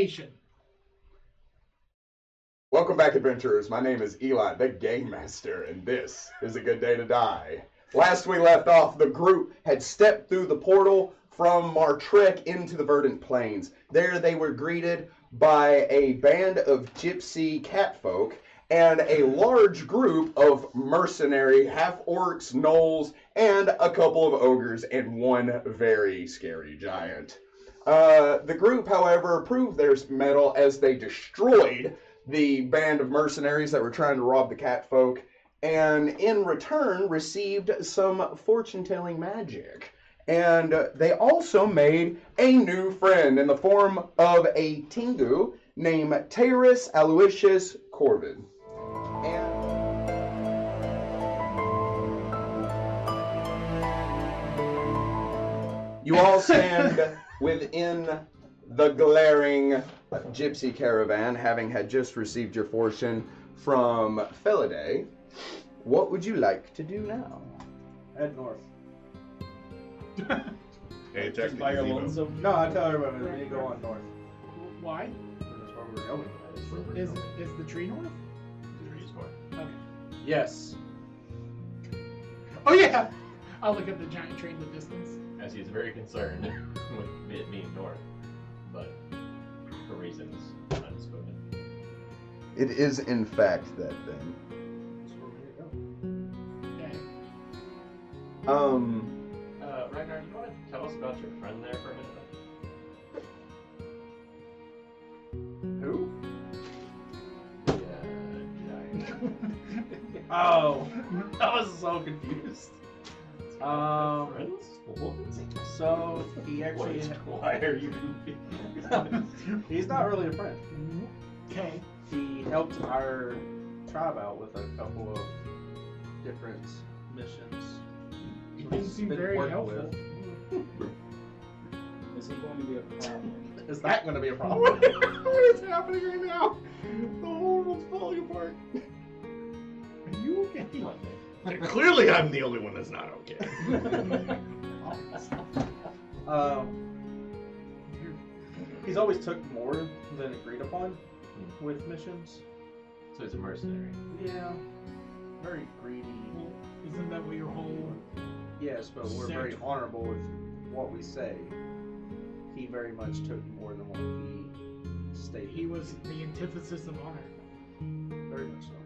information. Welcome back, adventurers. My name is Eli, the Game Master, and this is a good day to die. Last we left off, the group had stepped through the portal from Martrek into the Verdant Plains. There they were greeted by a band of gypsy catfolk and a large group of mercenary half-orcs, gnolls, and a couple of ogres and one very scary giant. The group, however, proved their mettle as they destroyed the band of mercenaries that were trying to rob the catfolk, and in return received some fortune-telling magic. And they also made a new friend in the form of a Tengu named Tortoise Aloysius Corvid. And you all stand within the glaring gypsy caravan, having had just received your fortune from Felidae. What would you like to do now? Head north. Hey, Just by your lonesome. No, I tell everybody we need to go on north. Why? That's where we're going. Is the tree north? The tree's north. Okay. Yes. Oh yeah. I'll look at the giant tree in the distance. As he's very concerned with it being north, but for reasons unspoken. It is, in fact, that thing. That's where we need to go. Okay. Ragnar, you want to tell us about your friend there for a minute? Who? The giant. Oh, I was so confused. Friends? So he actually. Wait, why are you He's not really a friend. Okay. He helped our tribe out with a couple of different missions. He didn't seem very helpful. Is he going to be a problem? Is that going to be a problem? What is happening right now? The whole world's falling apart. Are you okay? Clearly, I'm the only one that's not okay. He's always took more than agreed upon with missions. So he's a mercenary. Yeah, very greedy. Isn't that what your whole... Yes, but we're very honorable with what we say. He very much took more than what he stated. He was the antithesis of honor. Very much so.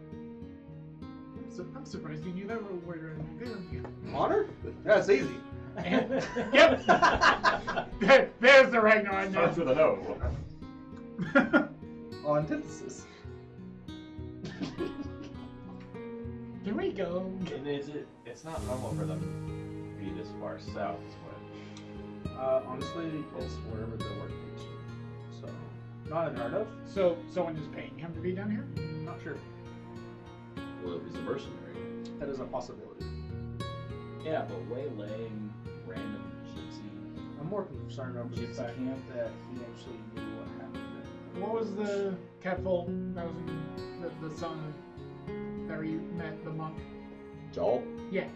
So I'm surprised you knew that word or anything. Honor? That's easy. Yep. There's the Ragnar I know. Starts with an O. Antithesis. Here we go. And it's not normal for them to be this far south, is what? Honestly, it's wherever the work takes you. So, not unheard of. So someone is paying him to be down here? Not sure. Well, he's a mercenary. That is a possibility. Yeah, but waylaying random gypsy I'm more concerned over the gypsy fact camp that he actually knew what happened there. What was the catfolk that was in the son of that you met, the monk? Joel? Yeah.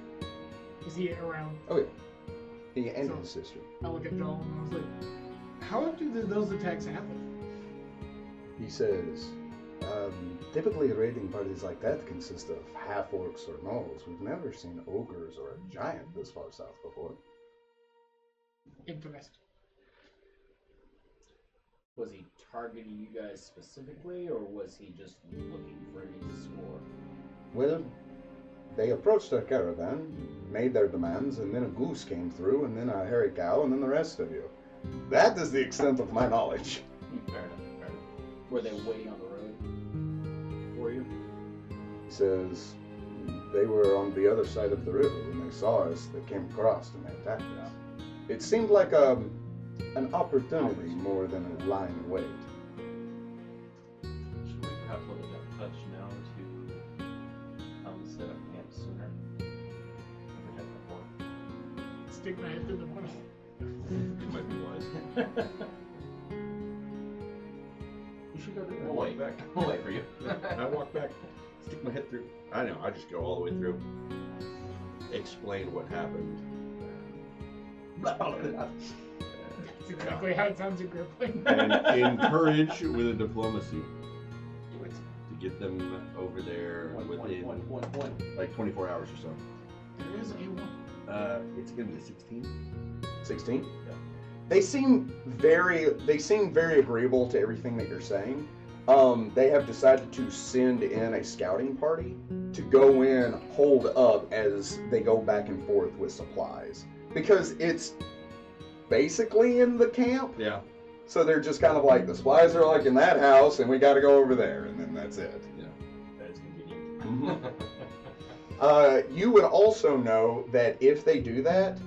Is he around? Oh, yeah. He and So- his sister. I look at Joel and I was like, how do those attacks happen? He says, typically raiding parties like that consist of half-orcs or gnolls. We've never seen ogres or a giant this far south before. Interesting. Was he targeting you guys specifically, or was he just looking for you to score? Well, they approached our caravan, made their demands, and then a goose came through, and then a hairy cow, and then the rest of you. That is the extent of my knowledge. Fair enough, fair enough. Were they waiting on the road for you? He says they were on the other side of the river. When they saw us, they came across and they attacked us. It seemed like an opportunity more than a lying in wait. Should we perhaps let it touch now to set up camp sooner? Never had before. Stick my head through the portal. It might be wise. You should go do that. We'll wait. We'll wait for you. I walk back, stick my head through. I know, I just go all the way through. Explain what happened. That's exactly how it sounds in Grippling. And encourage with a diplomacy to get them over there within like 24 hours or so. There is a one. It's gonna be 16. 16? Yeah. They seem very agreeable to everything that you're saying. They have decided to send in a scouting party to go in, hold up as they go back and forth with supplies. Because it's basically in the camp. Yeah. So they're just kind of like, the supplies are like in that house and we gotta go over there, and then that's it. Yeah. That's convenient. You would also know that if they do that,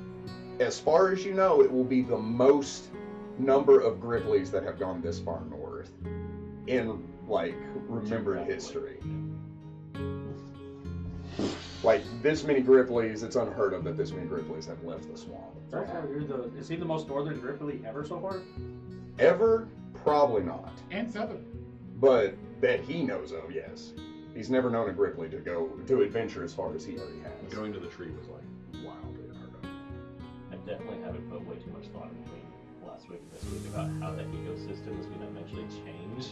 as far as you know, it will be the most number of Grippleys that have gone this far north in, like, remembered history. Like, this many Grippleys, it's unheard of that this many Grippleys have left the swamp. So far, is he the most northern Gripply ever so far? Ever? Probably not. And Southern. But that he knows of, yes. He's never known a Gripply to go to adventure as far as he already has. Going to the tree was like wildly unheard of. I definitely haven't put way too much thought between last week and this week about how that ecosystem is going to eventually change.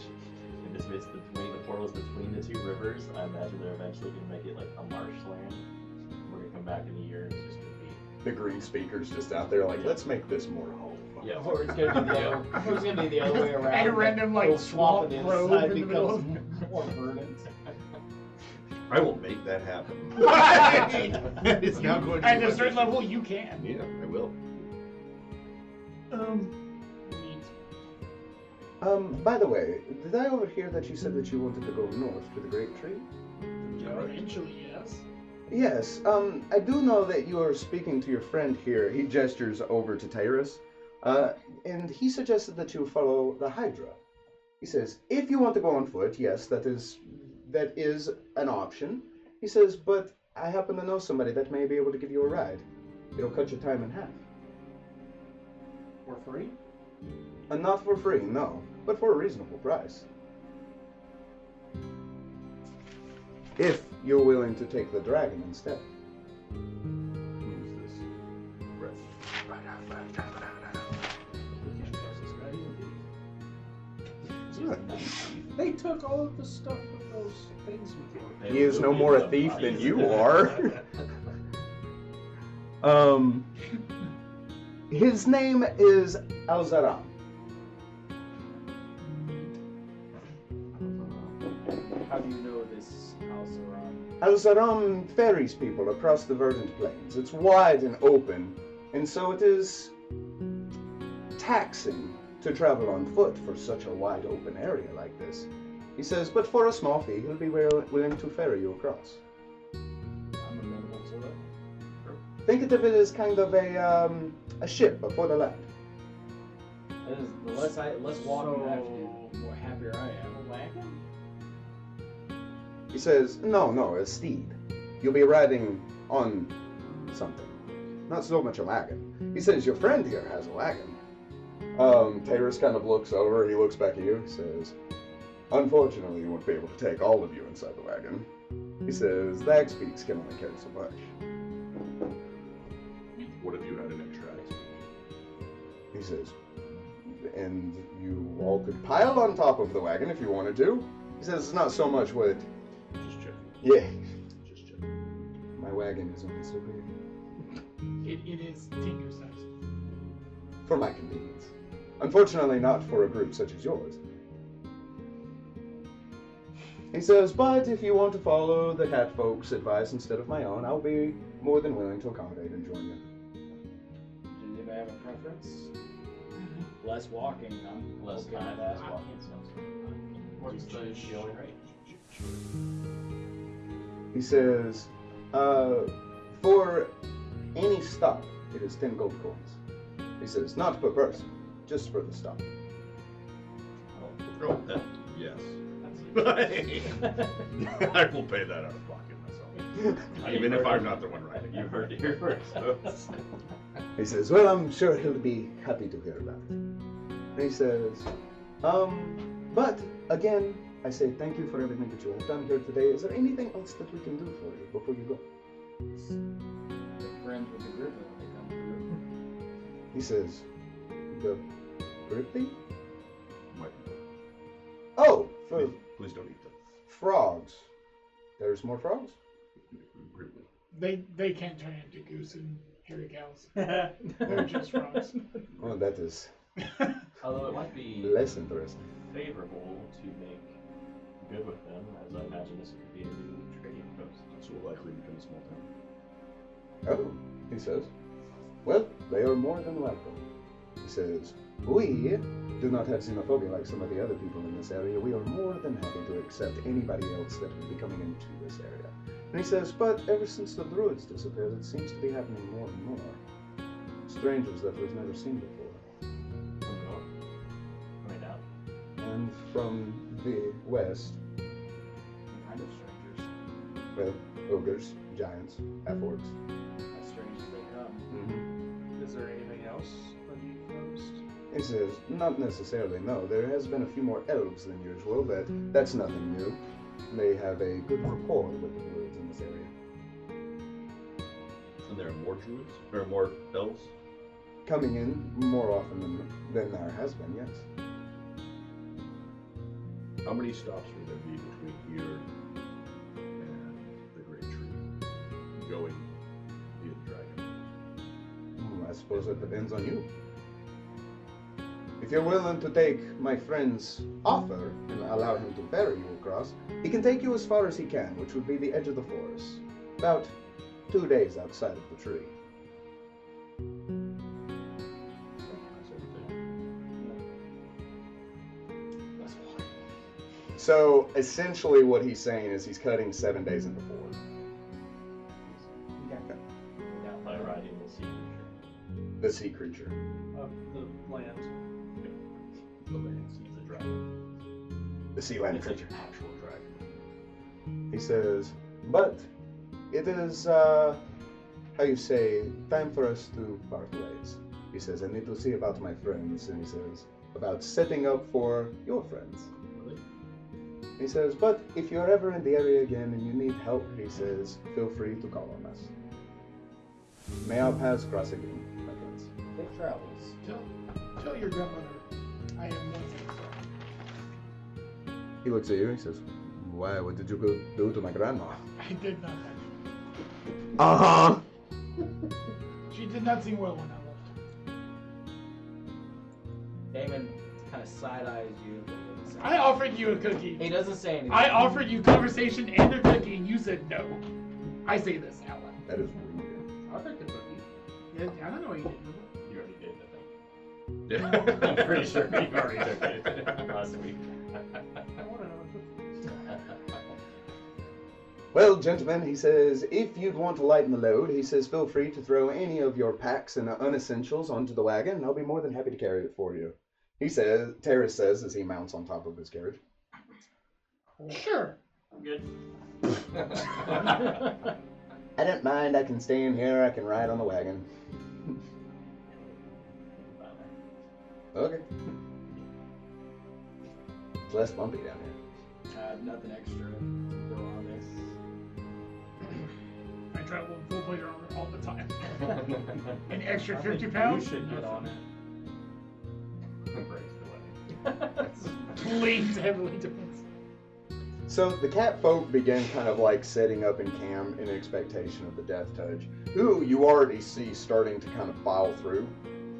In this midst between the portals between the two rivers, I imagine they're eventually going to make it like a marshland. We're going to come back in a year and it's just going to be... The green speakers just out there like, let's make this more home. Yeah, or it's gonna be the other. It's gonna be the other way around. A random, like, Go swamp swamp and grove inside in the middle becomes more verdant. I will make that happen. It's now going to At be a my certain mission. level, you can. Yeah, I will. Neat. By the way, did I overhear that you said that you wanted to go north to the Great Tree? Eventually, yes. Yes, I do know that you are speaking to your friend here. He gestures over to Tortoise, and he suggested that you follow the Hydra. He says, if you want to go on foot, yes, that is an option. He says, but I happen to know somebody that may be able to give you a ride. It'll cut your time in half. For free? And not for free, no, but for a reasonable price. If you're willing to take the dragon instead. Who's this? Brett. They took all of the stuff with those things with you. He is no more a thief than you are. His name is Alzaram. How do you know this house around? Alzaram ferries people across the verdant plains. It's wide and open, and so it is taxing to travel on foot for such a wide open area like this. He says, but for a small fee, he'll be willing to ferry you across. I'm amenable to it. Think of it as kind of a ship before the land. That is, the less walking I have to do, the more happier I am. A wagon? He says, no, a steed. You'll be riding on something. Not so much a wagon. He says, your friend here has a wagon. Tortoise kind of looks over, he looks back at you, he says, unfortunately, you won't be able to take all of you inside the wagon. He says, the axe beaks can only carry so much. What if you had an extra axe? He says, and you all could pile on top of the wagon if you wanted to. He says, it's not so much what... Just checking. Yeah, Just checking. my wagon is only so big. It is tinker sized. For my convenience. Unfortunately, not for a group such as yours. He says, but if you want to follow the cat folks' advice instead of my own, I'll be more than willing to accommodate and join you. Do you have a preference? Less walking, huh? Less Okay. time, less walking sounds good. What's the going rate? He says, for any stop, it is 10 gold coins. He says, not per person, just for the stop. Oh, yes. I will pay that out of pocket myself. Even if I'm not the one riding. You heard it here first. He says, well, I'm sure he'll be happy to hear about it. And he says, but again, I say thank you for everything that you have done here today. Is there anything else that we can do for you before you go? Make friends with the group when they come through. He says, the Ripley? Might be. Oh, Please don't eat them. frogs. There's more frogs? Ripley. They can't turn into goose and hairy cows. They're just frogs. Well, that is Although it might be less interesting. favorable to make good with them, as I imagine this could be a new trading post. This will likely become a small town. Oh, he says. Well, they are more than welcome. He says, we do not have xenophobia like some of the other people in this area. We are more than happy to accept anybody else that would be coming into this area. And he says, but ever since the druids disappeared, it seems to be happening more and more. Strangers that we've never seen before. From the north. Right now. And from the west, What kind of strangers? well, ogres, giants, half-orcs. As strange as they come. Mm-hmm. Is there anything else that you've noticed? He says, not necessarily, no. There has been a few more elves than usual, but that's nothing new. They have a good rapport with the druids in this area. And there are more druids? There are more elves? Coming in more often than there has been, yes. How many stops would there be between here and the Great Tree? Going via the dragon? I suppose it depends on you. If you're willing to take my friend's offer and allow him to ferry you across, he can take you as far as he can, which would be the edge of the forest. About 2 days outside of the tree. That's why. So, essentially what he's saying is he's cutting 7 days into 4. By riding the sea creature. The sea creature. Of the land. The land sees a dragon. The sea land It's an creature. actual dragon. He says, but it is, how you say, time for us to part ways. He says, I need to see about my friends. And he says, about setting up for your friends. Really? He says, but if you're ever in the area again and you need help, he says, feel free to call on us. May our paths cross again, my friends. Safe travels. Tell your grandmother I am one thing. He looks at you, he says, why, what did you go do to my grandma? I did not. Uh-huh. She did not seem well when I left. Damon kind of side eyes you. But he doesn't say I offered you a cookie. He doesn't say anything. I offered you conversation and a cookie, and you said no. I say this out loud. That is rude. I'll take the cookie. Yeah, I don't know what you did. You already did, I Yeah. think. I'm pretty sure you already took it last week. I want another cookie. Well, gentlemen, he says, if you'd want to lighten the load, he says, feel free to throw any of your packs and unessentials onto the wagon, and I'll be more than happy to carry it for you. He says, Terrace says, as he mounts on top of his carriage. Sure. I'm good. I don't mind, I can stay in here, I can ride on the wagon. Okay. It's less bumpy down here. Nothing extra to go on this. I travel in full plate armor all the time. An extra I think 50 pounds? You should get on it. Embrace the wedding. Leans heavily towards. So the cat folk begin kind of like setting up in camp in expectation of the death touch, who you already see starting to kind of file through.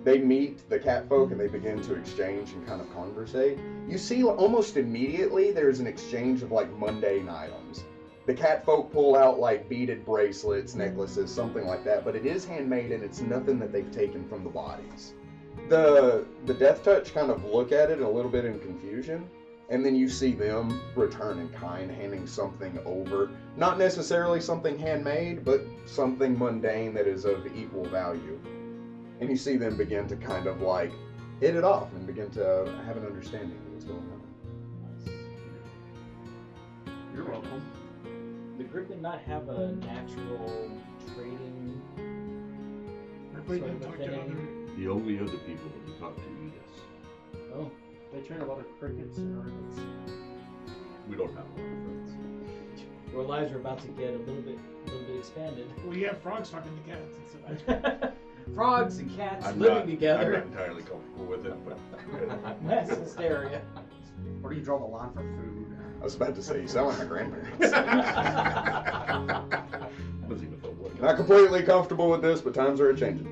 They meet the cat folk and they begin to exchange and kind of conversate. You see almost immediately there's an exchange of like mundane items. The cat folk pull out like beaded bracelets, necklaces, something like that, but it is handmade and it's nothing that they've taken from the bodies. The death touch kind of look at it a little bit in confusion, and then you see them return in kind, handing something over. Not necessarily something handmade, but something mundane that is of equal value. And you see them begin to kind of like hit it off and begin to have an understanding of what's going on. You're welcome. The Griffin not have a natural trading Everybody sort did of a talk to thing? other. The only other people that we talk to eat us. Oh, They train a lot of crickets and rabbits. We don't have a lot of friends. our lives are about to get a little bit expanded. We have frogs talking to cats and stuff. Frogs and cats I'm living not together. entirely comfortable with it, but Mass hysteria. Where do you draw the line for food? I was about to say, you sound like my grandparents. wasn't even a football. Not completely comfortable with this, but times are a-changing.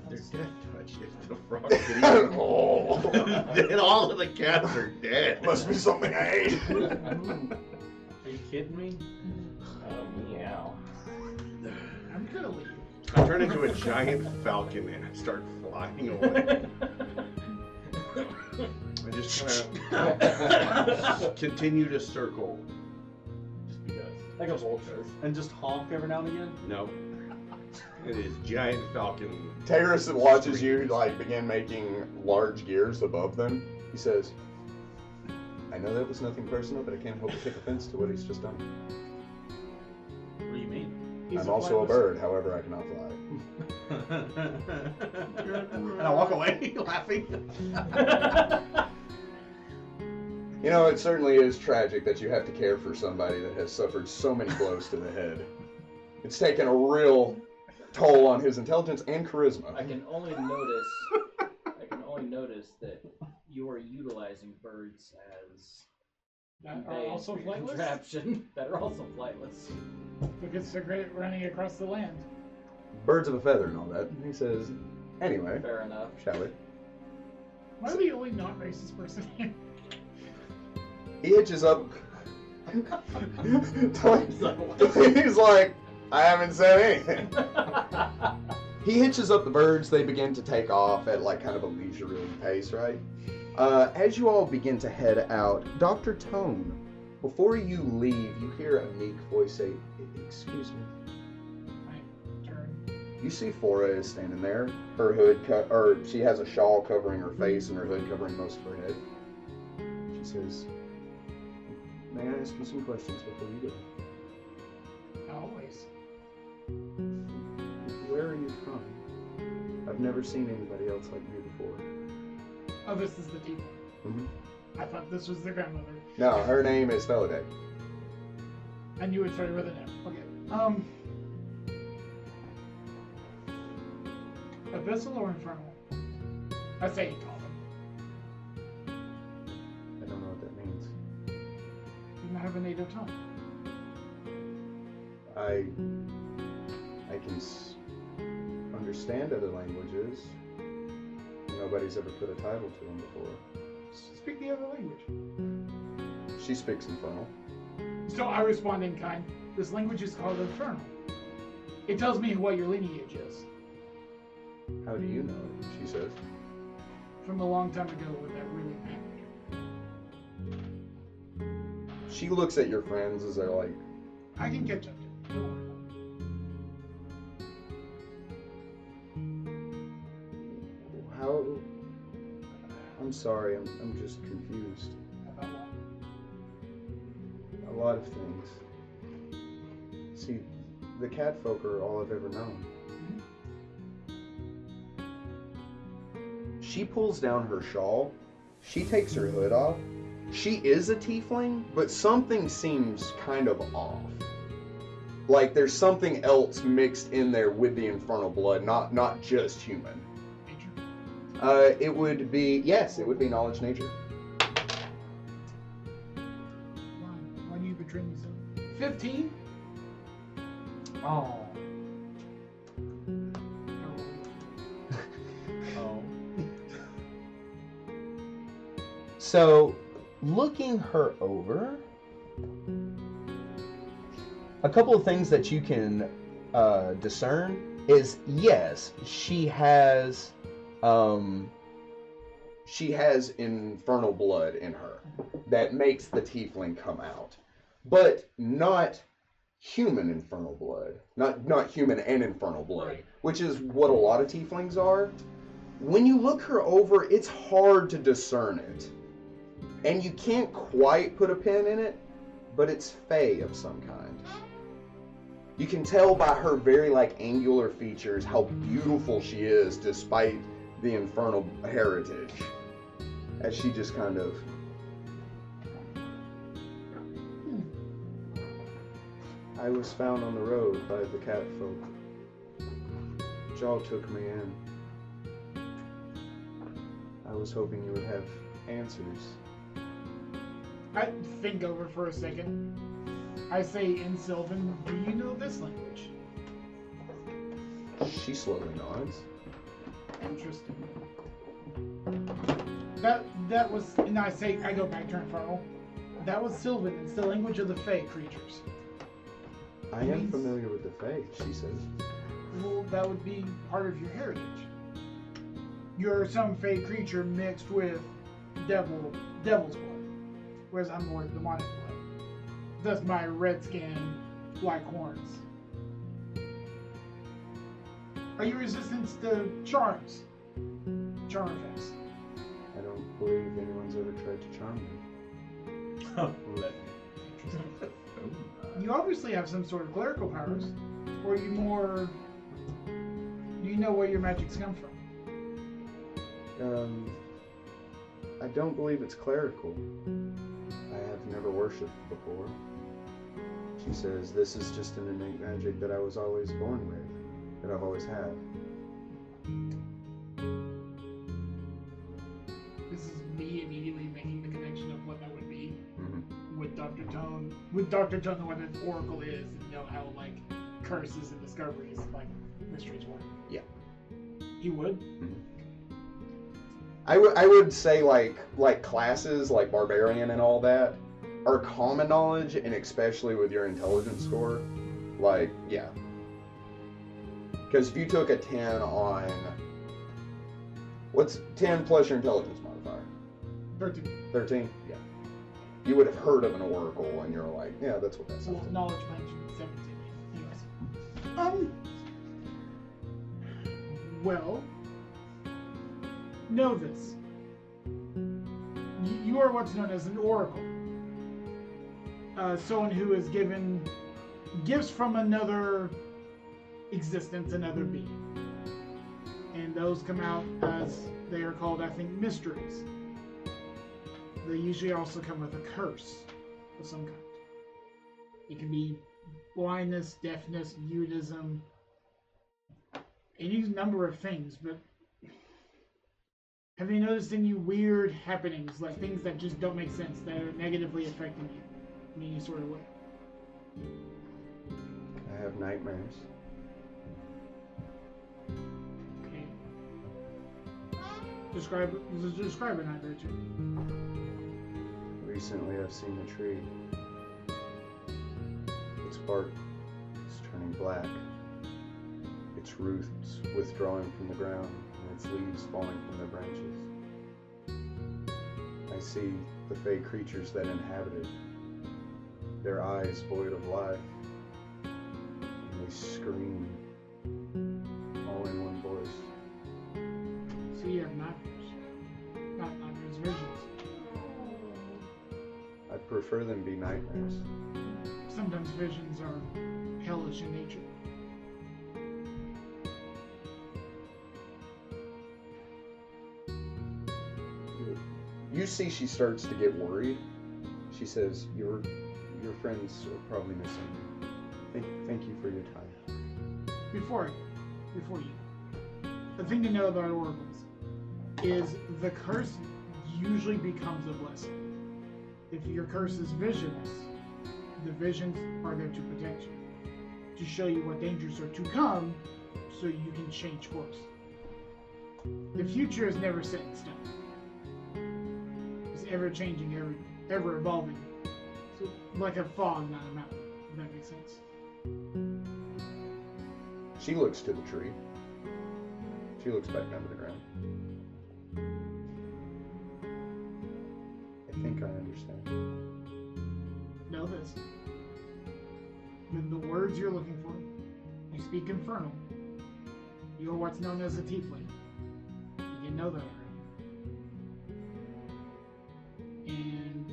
They're dead touch. If the frog could eat Oh. then all of the cats are dead. Must be something I ate. Are you kidding me? Oh, meow. I'm gonna leave. I turn into a giant falcon and I start flying away. I just kind of continue to circle. Just because. That goes ultras. And just honk every now and again? No. It is giant falcon. Terrace watches you like begin making large gears above them. He says, I know that was nothing personal, but I can't help but take offense to what he's just done. What do you mean? I'm also a bird, however I cannot fly. And I walk away laughing. You know, it certainly is tragic that you have to care for somebody that has suffered so many blows to the head. It's taken a real toll on his intelligence and charisma. I can only notice that you are utilizing birds as That are also flightless? contraption that are also flightless. Because they're great at running across the land. Birds of a feather and all that. He says, anyway, Fair enough. shall we? Am I the only non-racist person here? He hitches up. He's like, I haven't said anything. He hitches up the birds. They begin to take off at like kind of a leisurely pace, right? As you all begin to head out, Dr. Tone, before you leave, you hear a meek voice say, excuse me. I turn. You see Fora is standing there. Her hood, she has a shawl covering her face and her hood covering most of her head. She says, may I ask you some questions before you go? Always. Where are you from? I've never seen anybody else like you before. Oh, this is the deep one. Mm-hmm. I thought this was the grandmother. No, her name is Feliday. I knew it started with an M. Okay. Abyssal or Infernal? I say you call them. I don't know what that means. You don't have a native tongue. I can understand other languages. Nobody's ever put a title to them before. Speak the other language. She speaks Infernal. So I respond in kind. This language is called Infernal. It tells me what your lineage is. How do you know it? She says. From a long time ago when that really mattered. She looks at your friends as they're like, I can catch up to it. Don't worry. how? I'm sorry, I'm just confused. About what? A lot of things. See, the cat folk are all I've ever known. She pulls down her shawl. She takes her hood off. She is a tiefling, but something seems kind of off. Like there's something else mixed in there with the infernal blood, not just human. Nature? It would be, yes, it would be knowledge nature. Why do you betray me so? 15? Oh. Oh. So, looking her over, a couple of things that you can discern is, yes, she has infernal blood in her that makes the tiefling come out, but not human infernal blood, not human and infernal blood, Right. which is what a lot of tieflings are. When you look her over, it's hard to discern it. And you can't quite put a pin in it, but it's fey of some kind. You can tell by her very angular features how beautiful she is despite the infernal heritage. As she just kind of... I was found on the road by the cat folk. Jaw took me in. I was hoping you would have answers. I think over for a second. I say in Sylvan, do you know this language? She slowly nods. Interesting. That was, and I go back to Infernal. That was Sylvan. It's the language of the Fae creatures. I am familiar with the Fae, she says. Well, that would be part of your heritage. You're some Fae creature mixed with devil's blood, whereas I'm more demonic blood. Thus my red skin, black horns. Are you resistant to charms? Charm effects? I don't believe anyone's ever tried to charm me. You obviously have some sort of clerical powers. Or are you more... Do you know where your magics come from? I don't believe it's clerical. I have never worshipped before. She says this is just an innate magic that I was always born with, that I've always had. This is me immediately making the connection of what that would be with Dr. Tone. With Dr. Tone, what an oracle is, and you know how like curses and discoveries, like mysteries work. Yeah. You would? I would say like classes like barbarian and all that are common knowledge, and especially with your intelligence score, like yeah. Because if you took a 10 on what's 10 plus your intelligence modifier? 13. 13? Yeah. You would have heard of an oracle, and you're like, yeah, that's what that sounds like. Knowledge mentioned 17. Yes. Well, know this. You are what's known as an oracle. Someone who is given gifts from another existence, another being. And those come out as, they are called, I think, mysteries. They usually also come with a curse of some kind. It can be blindness, deafness, mutism, any number of things, but have you noticed any weird happenings, like things that just don't make sense, that are negatively affecting you in any sort of way? I have nightmares. Okay. Describe a nightmare to me. Recently I've seen a tree. Its bark is turning black. Its roots withdrawing from the ground, and its leaves falling from their branches. I see the fey creatures that inhabit it, their eyes void of life, and they scream all in one voice. So you have nightmares. Not nightmares, visions. I prefer them be nightmares. Sometimes visions are hellish in nature. You see she starts to get worried. She says, your friends are probably missing you. Thank you for your time. Before you, the thing to know about oracles is the curse usually becomes a blessing. If your curse is visions, the visions are there to protect you, to show you what dangers are to come, so you can change course. The future is never set in stone. It's ever changing, ever evolving. So, like a fog, not a mountain, if that makes sense. She looks to the tree. She looks back down to the ground. I think I understand. Know this. With the words you're looking for, you speak Infernal. You are what's known as a tiefling. You didn't know that already. And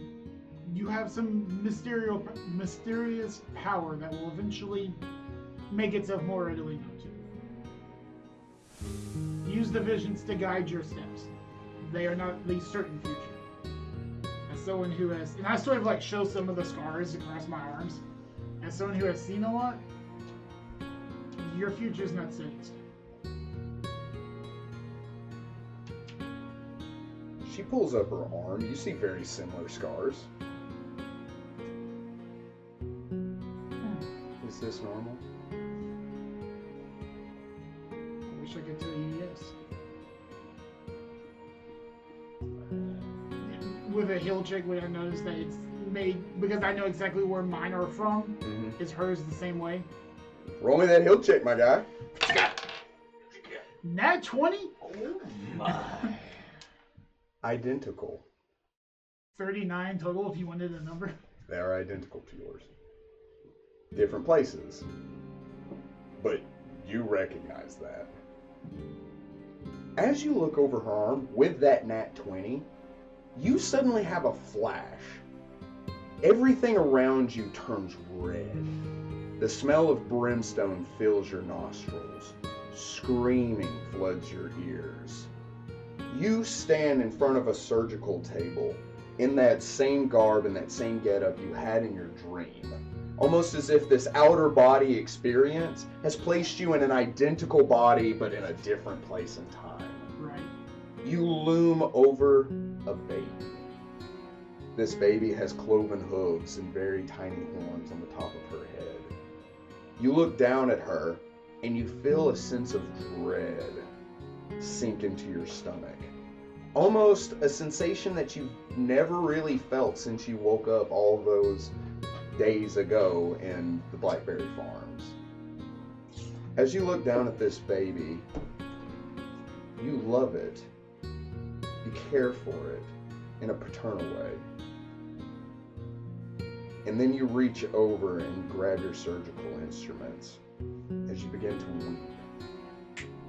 you have some mysterious power that will eventually make itself more readily known to you. Use the visions to guide your steps. They are not the certain future. As someone who has, and I sort of like show some of the scars across my arms, as as someone who has seen a lot, your future's not set in stone. She pulls up her arm. You see very similar scars. Is this normal? I wish I could tell you yes. With a hill check, would I notice that it's made, because I know exactly where mine are from, Mm-hmm. is hers the same way? Roll me that hill check, my guy. Nat 20? Oh my. Identical. 39 total if you wanted a number. They are identical to yours. Different places. But you recognize that. As you look over her arm with that nat 20, you suddenly have a flash. Everything around you turns red. The smell of brimstone fills your nostrils. Screaming floods your ears. You stand in front of a surgical table in that same garb and that same getup you had in your dream. Almost as if this outer body experience has placed you in an identical body but in a different place and time. Right. You loom over a baby. This baby has cloven hooves and very tiny horns on the top of her head. You look down at her and you feel a sense of dread sink into your stomach. Almost a sensation that you've never really felt since you woke up all those days ago in the Blackberry Farms. As you look down at this baby, you love it. You care for it in a paternal way. And then you reach over and grab your surgical instruments as you begin to weep.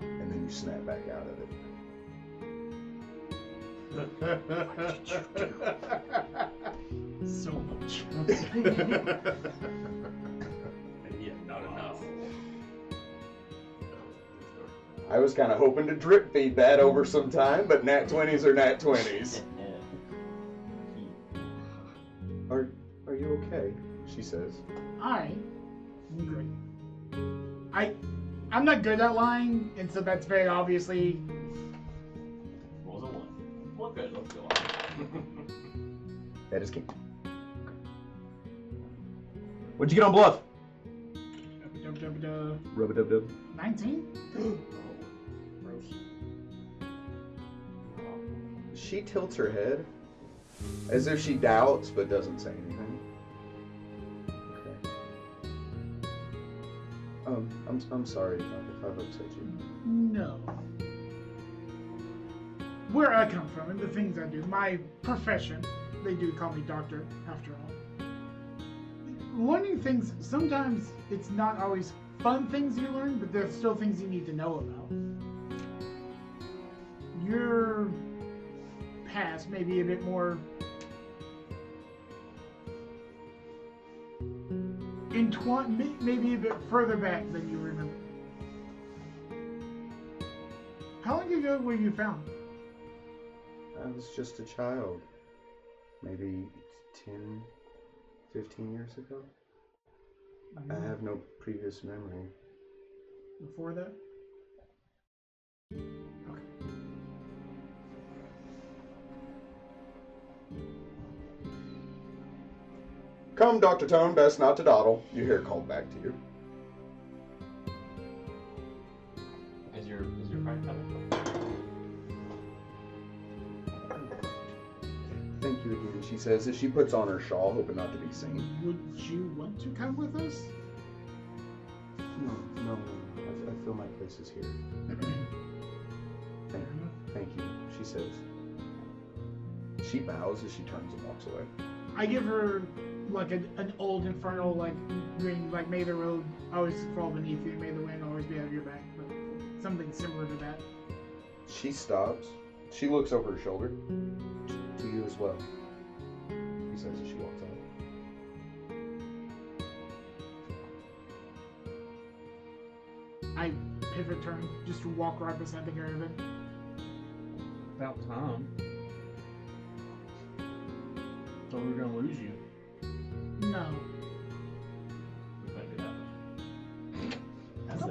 And then you snap back out of it. So much. And yet not enough. I was kind of hoping to drip feed that over some time, but nat 20s are nat 20s. Are you okay? She says. I'm great. I'm not good at lying, and so that's very obviously. What was a one? Well, good. Let's go on. That is king. What'd you get on bluff? Rub-a-dub-dub. 19? She tilts her head as if she doubts but doesn't say anything. Okay. I'm sorry if I've upset you. No. Where I come from and the things I do, my profession, they do call me doctor after all. Learning things, sometimes it's not always fun things you learn, but there's still things you need to know about. Your past may be a bit more entwined, maybe a bit further back than you remember. How long ago were you found? I was just a child. Maybe 10, 15 years ago. I have no previous memory. Before that? Okay. Come, Dr. Tone, best not to dawdle. You hear it called back to you. Is your friend coming? Thank you again, she says as she puts on her shawl, hoping not to be seen. Would you want to come with us? No. I feel my place is here. Thank you, she says. She bows as she turns and walks away. I give her like an old infernal like ring, like may the road always fall beneath you, may the wind always be at your back, but something similar to that. She stops. She looks over her shoulder. To you as well, he says as she walks out. I pivot turn just to walk right beside the caravan. About time. Thought we were gonna lose you. No.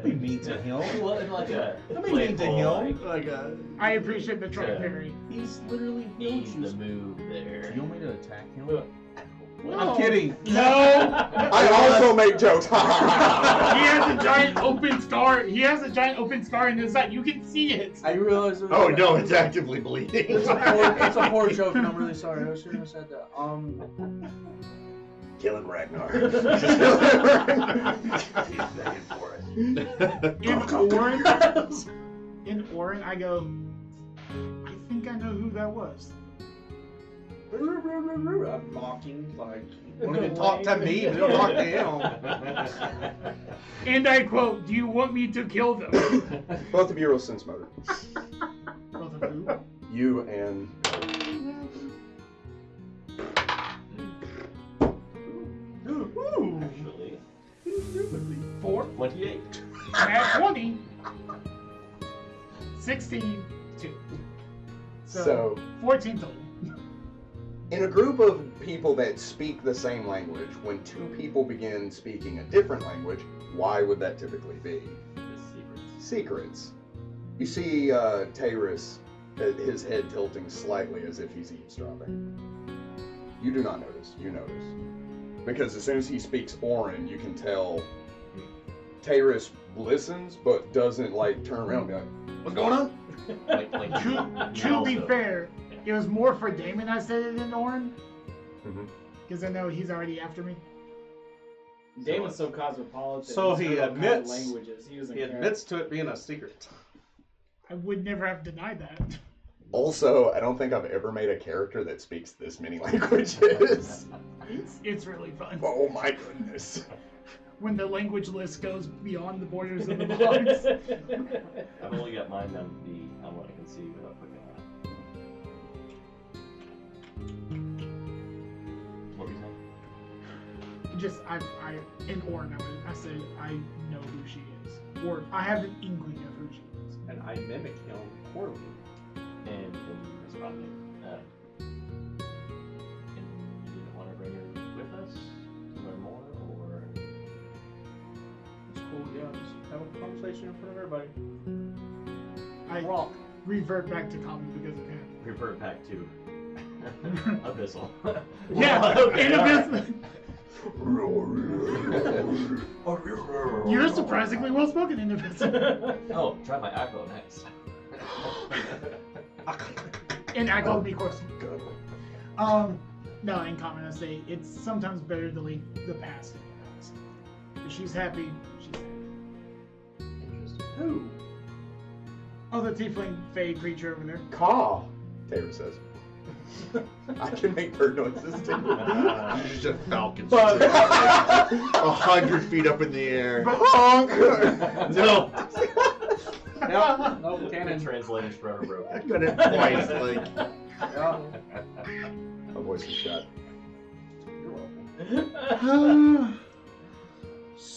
Don't be mean to him. Well, in like a Don't be mean to playful, him. Like a. I appreciate the try, Yeah. Perry. He's literally healed ease you. the move there. Do you want me to attack him? No. I'm kidding. No. I also make jokes. He has a giant open scar. He has a giant open scar in his side. You can see it. I realized. Oh no, it's actively bleeding. It's a poor joke, and I'm really sorry. I shouldn't have said that. Killing Ragnar. In Orin, I go, I think I know who that was. I'm mocking, like, Don't even talk to me. Don't talk to him. And I quote, do you want me to kill them? Both of you roll sense motor. Both of who? You and Actually, 4, 28. Nat 20, 16, 2. so 14 total. in a group of people that speak the same language, when two people begin speaking a different language, why would that typically be? His secrets. Secrets. You see Taurus, his head tilting slightly as if he's eavesdropping. You do not notice. You notice. Because as soon as he speaks Orin, you can tell Taurus listens, but doesn't like turn around and be like, what's going on? Like To be fair, it was more for Damon I said it than Orin. Mhm. Because I know he's already after me. Damon's so cosmopolitan. So he's he heard all kinds of admits- languages. He doesn't He care. admits to it being a secret. I would never have denied that. Also, I don't think I've ever made a character that speaks this many languages. It's really fun. Oh my goodness. When the language list goes beyond the borders of the box. I've only got mine down to B on what I can see without putting it on. What were you saying? Just I in Orin I said I know who she is, or I have an inkling of who she is. And I mimic him poorly. And responding. And you didn't want to bring her with us to learn more, or It's cool, yeah, just have a conversation in front of everybody. I Rock. revert back to common because of him. revert back to Abyssal. Yeah, Okay, in alright. Abyssal. You're surprisingly well spoken in Abyssal. Oh, try my Akko next. In Echo, of course. No, in common, I say it's sometimes better to leave the past in the past. If she's happy, she's happy. Interesting. Who? Oh, the tiefling fey creature over there. Caw, Taylor says. I can make bird noises too. Just a falcon. But- 100 feet up in the air. Honk! No, No, Canon canon. translators forever broken. I got it twice. Like, Yeah. My voice is shut. You're welcome.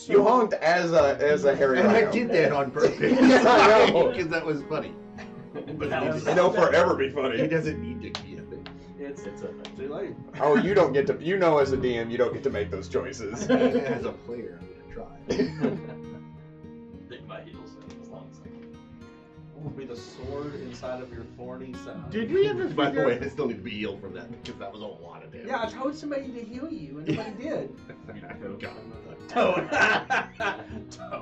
You honked as a hairy and I rhino. did that on purpose. Yes, I know. Because that was funny. But It'll forever be he funny. doesn't need to be a thing. It's a Too late. Oh, you don't get to. You know, as a DM, you don't get to make those choices. As a player, I'm gonna try. Dig my heels in as long as I can. Will be the sword inside of your thorny side. Did we ever By the figure way, I still need to be healed from that because that was a lot of damage. Yeah, I told somebody to heal you, and nobody did. God. Toad.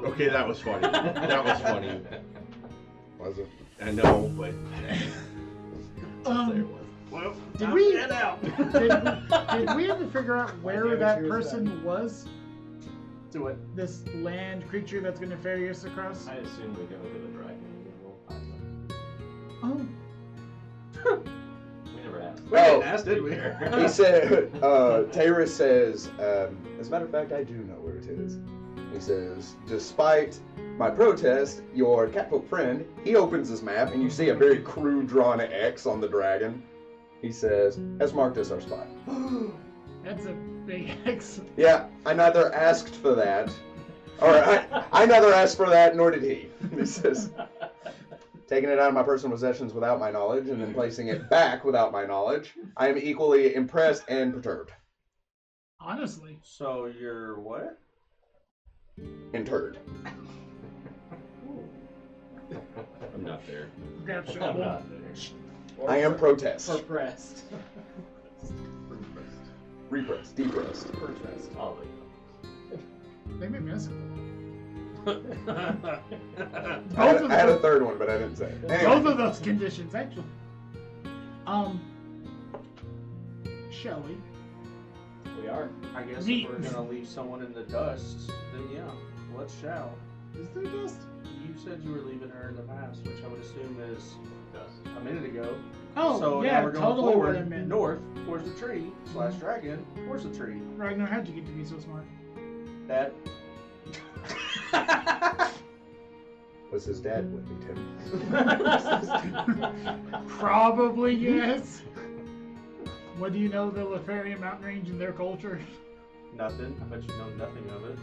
Okay, that was funny. That was funny. Was it? I know, but Um, well, Did we? Get out. Did we ever figure out where damage that yours person was? Do it. This land creature that's going to ferry us across? I assume we go to the dragon and we'll find them. Oh, We never asked. We didn't ask, did we? He said, Taylor says, as a matter of fact, I do know where it is. He says, despite my protest, your catfolk friend, he opens his map and you see a very crude drawn X on the dragon. He says, has marked as our spot. that's a big X. Yeah, I neither asked for that, or I neither asked for that, nor did he. He says, taking it out of my personal possessions without my knowledge and then placing it back without my knowledge, I am equally impressed and perturbed. Honestly. So you're what? Interred. I'm not there. That's I'm not there. I am protest. Repressed. Repress, depressed. Repressed. I'll They may miss it. I had a third one, but I didn't say it. Both Anyway, of those conditions, actually. Shall we? We are. I guess Neat. if we're gonna leave someone in the dust, then yeah, let's shall. Is there dust? You said you were leaving her in the past, which I would assume is Dust. a minute ago. Oh, So yeah, now we're going totally what I forward, meant. north, towards the tree, / dragon, towards the tree. Ragnar, how'd you get to be so smart? That. was his dad with me, Tim? Probably yes. What do you know of the Lefarian mountain range and their culture? Nothing. I bet you know nothing of it.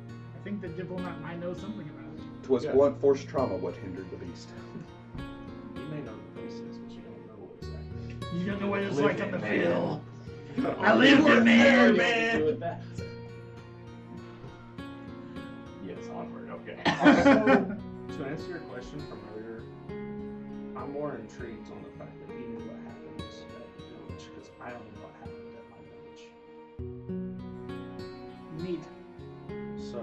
I think the diplomat might know something about it. 'Twas Yeah. blunt force trauma what hindered the beast. You may know the basics, but you don't know exactly. You don't know what it's Live like it, on the man. field. I lived it, man. Man. Do with that. Yes, onward. Okay. Also, to answer your question from earlier, I'm more intrigued on the fact that he knew what happened at the village, because I don't know what happened at my village. Neat. So,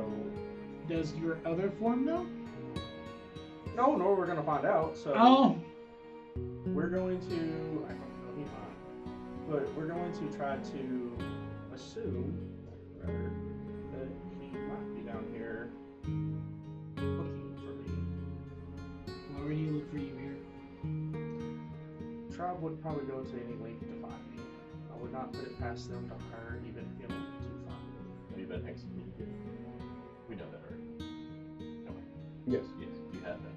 Does your other form know? no, we're gonna find out. So, Oh. we're going to, I don't know, he might, but we're going to try to assume, rather, that he might be down here looking for me. Why would he look for you here? Tribe would probably go to any length to find me. I would not put it past them to hire even him to find me. Have you been excommunicated? We know that already. No way. Yes. Yes, you have that.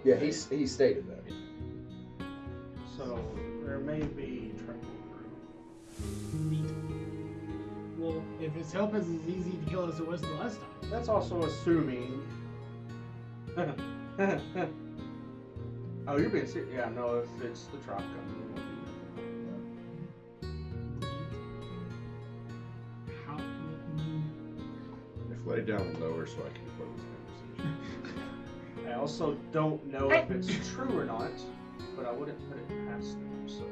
Yeah, he stated that. So there may be trouble brewing. Neat. Well, if his help is as easy to kill as it was the last time. That's also assuming. Oh, you're being serious? Yeah, no. If it's the tribe coming, it won't be How? Just lay down lower so I can follow this conversation. that. I also don't know if it's true or not, but I wouldn't put it past them. So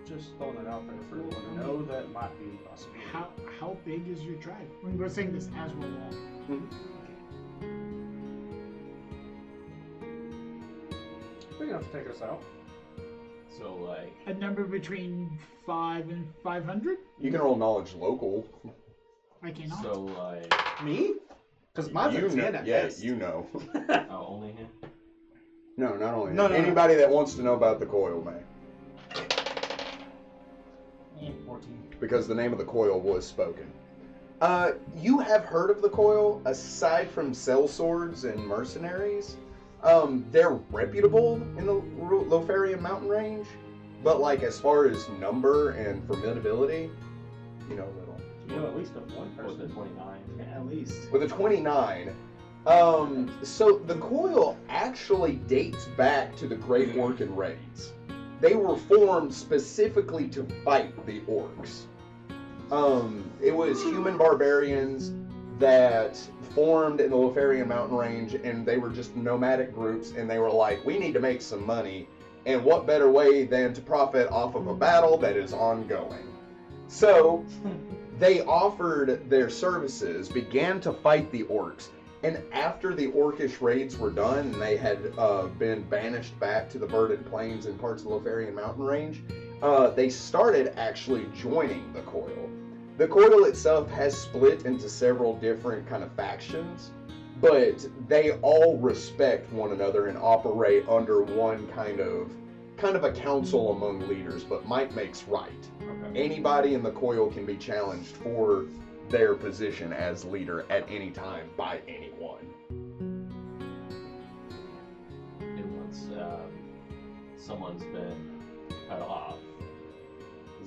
just throwing it out there for everyone to know that might be a possibility. How big is your tribe? When we're saying this as we're walking. Big enough to take us out. So, like, A number between 5 and 500? You can roll knowledge local. I cannot. so, like, Me? Because mine's you a 10 know, at yeah, best. you know. oh, only him? No, not only No, that. no, no. Anybody that wants to know about the coil may. 14. Because the name of the coil was spoken. You have heard of the coil, aside from sellswords and mercenaries. They're reputable in the Lofarian mountain range, but like as far as number and formidability, you know, little. You know at least of one Or was it person. 29? At least. With a 29, so the coil actually dates back to the Great Orcan raids. They were formed specifically to fight the orcs. It was human barbarians that formed in the Lofarian mountain range, and they were just nomadic groups, and they were like, we need to make some money, and what better way than to profit off of a battle that is ongoing. So they offered their services, began to fight the orcs, and after the orcish raids were done, and they had been banished back to the verdant plains and parts of the Lofarian mountain range, they started actually joining the coil. The coil itself has split into several different kind of factions, but they all respect one another and operate under one kind of a council among leaders, but might makes right. Okay. Anybody in the coil can be challenged for their position as leader at any time by anyone. And once someone's been cut off,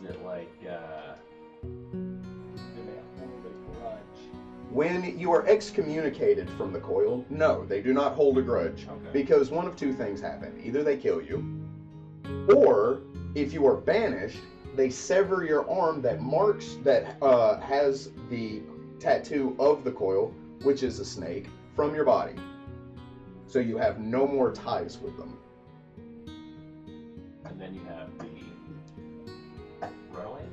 is it like, Do they hold a grudge? When you are excommunicated from the coil, no, they do not hold a grudge. Okay. Because one of two things happen. Either they kill you, or if you are banished, they sever your arm that has the tattoo of the coil, which is a snake, from your body. So you have no more ties with them. And then you have the runaways.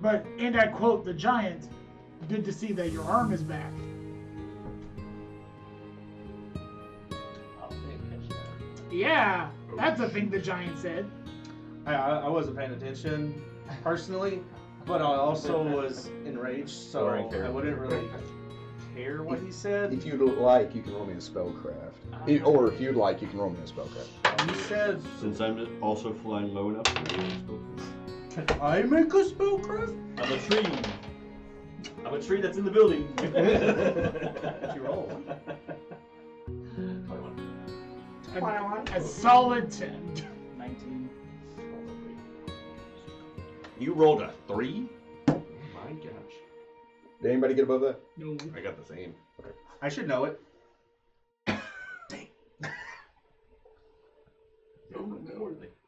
But, and I quote the giant, good to see that your arm is back. I'll pay attention to that. Yeah, that's a thing the giant said. I wasn't paying attention personally, but I also was enraged, so Boring I wouldn't really care what he said. If you'd like, you can roll me a spellcraft. Or if you'd like, you can roll me a spellcraft. He said, Since I'm also flying low enough, "Can I make a spellcraft?" I'm a tree. I'm a tree that's in the building. What'd you roll? 21. A solid 10. 19. you rolled a 3? My gosh. Did anybody get above that? No. I got the same. I should know it.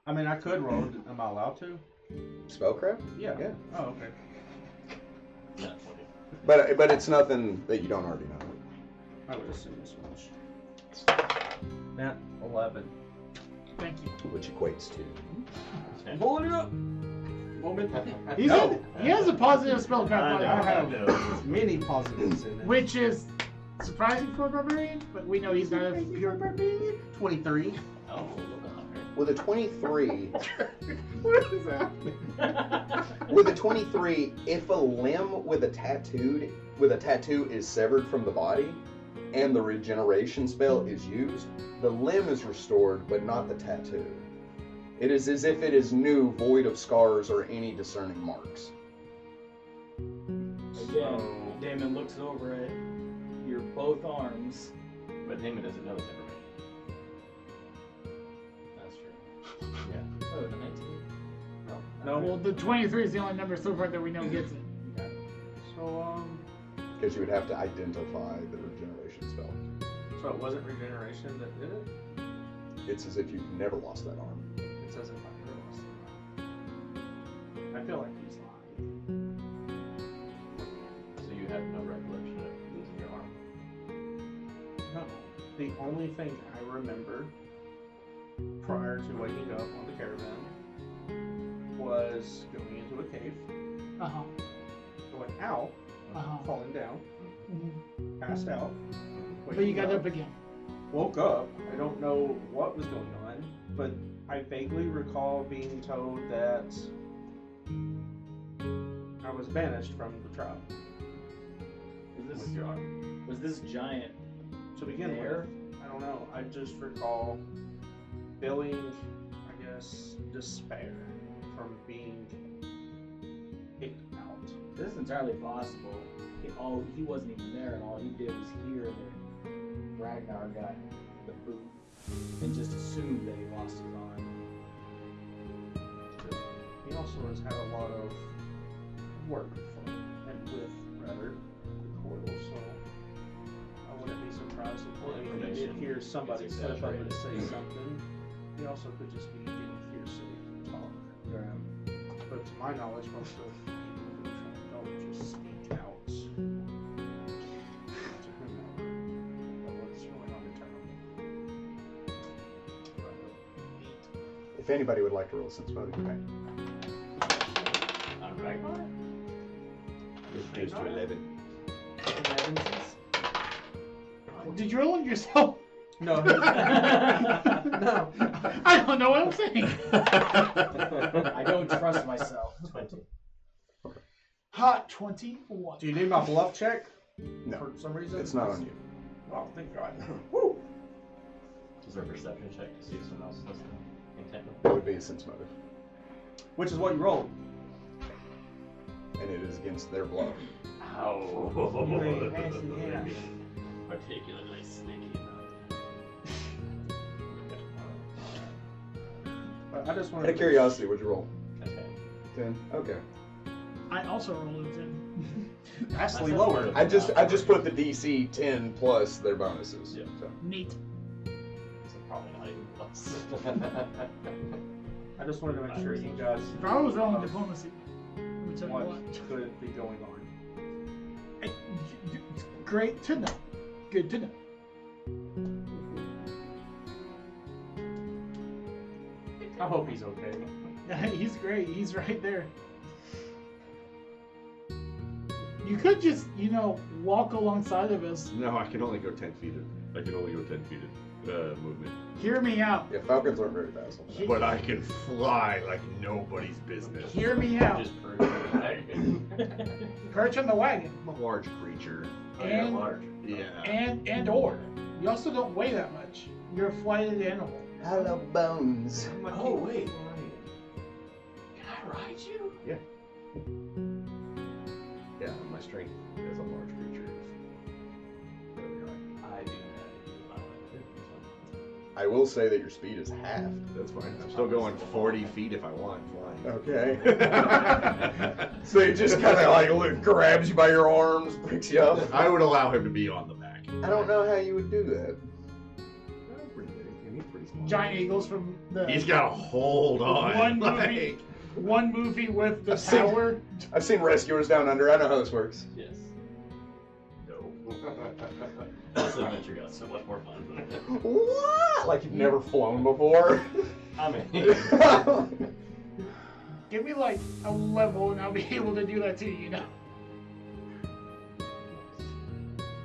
I mean, I could roll it. Am I allowed to? Spellcraft? Yeah. Yeah. Oh, okay. Not 20. But it's nothing that you don't already know. I would assume this much. Nat 11. Thank you. Which equates to. Okay. Pulling it up. Moment. He has a positive spellcraft I on have it, many positives in it. which is surprising for a barbarian, but we know he's not a pure barbarian. 23. Oh, look at 100. With a 23, What is happening? with a 23, if a limb with a tattoo is severed from the body, and the regeneration spell is used, the limb is restored, but not the tattoo. It is as if it is new, void of scars or any discerning marks. Again, Damon looks over at your both arms. But Damon doesn't know it's information. That's true. Yeah. Oh, the 19. No. Well, the 23 is the only number so far that we know gets it. Okay. So, Because you would have to identify the regeneration spell. so it wasn't regeneration that did it? It's as if you've never lost that arm. It says if I realized. I feel like he's lying. So you have no recollection of losing your arm. No. The only thing I remember prior to waking up on the caravan was going into a cave, Uh-huh. going out, Uh-huh. falling down, Mhm. passed out. But you got up again. Woke up. I don't know what was going on, but I vaguely recall being told that I was banished from the tribe Was this giant to begin there? with. I don't know. I just recall feeling, I guess, despair from being kicked out. This is entirely possible. He wasn't even there, and all he did was hear that Ragnar got the boot and just assumed that he lost his arm. He also has had a lot of work for and with rather the portal, so I wouldn't be surprised if he did hear somebody slip up and say something. He also could just be getting hearsay talk. But to my knowledge, most of the people who don't just speak out to whomever about what's going on internally. If anybody would like to roll sense motive, okay. On Ragnar? It goes to 11. Did you roll it yourself? No. No. I don't know what I'm saying. I don't trust myself. 20. Hot 21. Do you need my bluff check? No, For some reason? it's not on you. Oh, thank God. Woo! Is there a perception check to see if someone else has the intent? It would be a sense motive. Which is what you rolled. And it is against their bluff. Ow. You ain't passing it out. Particularly sneaky But I just wanted Out of curiosity, what'd you roll? Okay. 10? Okay. I also rolled a 10. vastly lower. I just put the DC 10 plus their bonuses. Yeah. So. Neat. So probably not even plus. I just wanted to make sure you guys If I was rolling diplomacy, let me tell you what what. could be going on. Great to know. Good to know. I hope he's okay. He's great. He's right there. You could just, walk alongside of us. No, I can only go 10 feet. I can only go 10 feet of movement. Hear me out. Yeah, falcons aren't very fast. But I can fly like nobody's business. Hear me out. Just perch on the wagon. Perch on the wagon. I'm a large creature. Oh, you're And- large. Yeah. And or. You also don't weigh that much. You're a flighted animal. Hello, bones. Oh, wait. Can I ride you? Yeah, my strength as a large creature is really high. I do that if I want to. I will say that your speed is half. That's fine. I'm still going 40 feet if I want flying. Okay. So he just kind of like grabs you by your arms, picks you up. I would allow him to be on the back. I don't know how you would do that. I'm pretty big, and he's pretty small. Giant eagles from the He's got to hold on. One movie. One movie with the I've seen- tower. I've seen Rescuers Down Under. I know how this works. Yes. No. This adventure got so much more fun. What? Like you've never flown before? I mean, Give me like a level and I'll be able to do that too,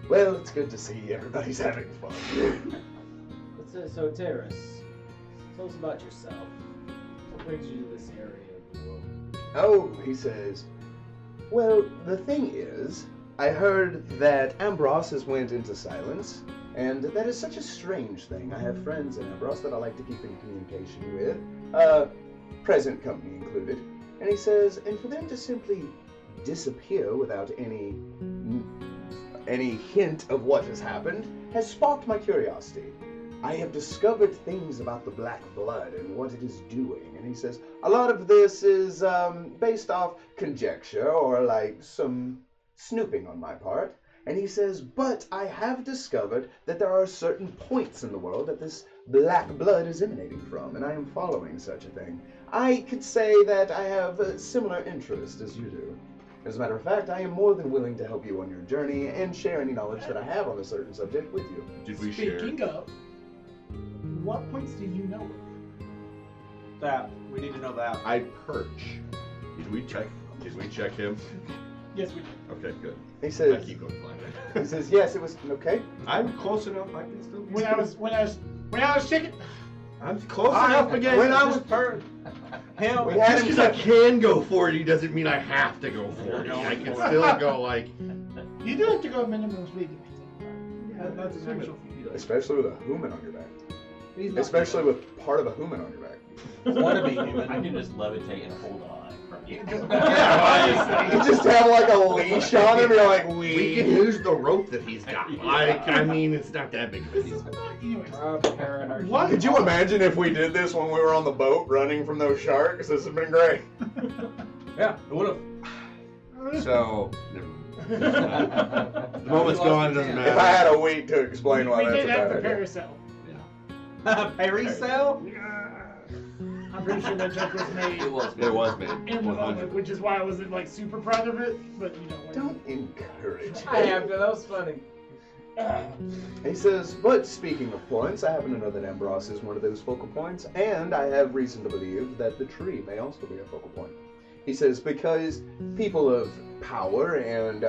Well, it's good to see everybody's having fun. So Terrace, tell us about yourself. What brings you to this area of the world? Oh, he says, well, the thing is, I heard that Ambrose went into silence, and that is such a strange thing. I have friends in Ambrose that I like to keep in communication with, present company included. And he says, and for them to simply disappear without any hint of what has happened has sparked my curiosity. I have discovered things about the Black Blood and what it is doing. And he says, a lot of this is based off conjecture or like some snooping on my part. And he says, but I have discovered that there are certain points in the world that this Black Blood is emanating from, and I am following such a thing. I could say that I have a similar interest as you do. As a matter of fact, I am more than willing to help you on your journey and share any knowledge that I have on a certain subject with you. Did we share? Speaking of, what points do you know of? That we need to know that. I perch. Did we check him? Yes, we do. Okay, good. He I says, keep going flying. he says, yes, it was okay. I'm close enough. I can still. When I was shaking, I'm close enough again. When I was hell, We had Just him because I set- can go 40 doesn't mean I have to go 40. I can still go like. you do have to go minimum speed. That's an actual feat. Especially with a human on your back. He's not Especially with part of a human on your back. wanna be I human. can just levitate and hold on from you. You just have like a leash on him, you're like, We can use the rope that he's got. Like, I mean, it's not that big of a This is deal. not, anyways. preparing our What? Could you imagine if we did this when we were on the boat running from those sharks? This has been great. Yeah, it would have. So, never mind. The moment's gone, it doesn't If I matter. had a week to explain why we that's a did that for bad idea. Paracel. Perry sale? I'm pretty sure that joke was made It was. It was, man. in the 100. moment, which is why I wasn't like super proud of it. But whatever. Don't encourage I it. have to. That was funny. He says, but speaking of points, I happen to know that Ambrose is one of those focal points, and I have reason to believe that the tree may also be a focal point. He says, because people of power and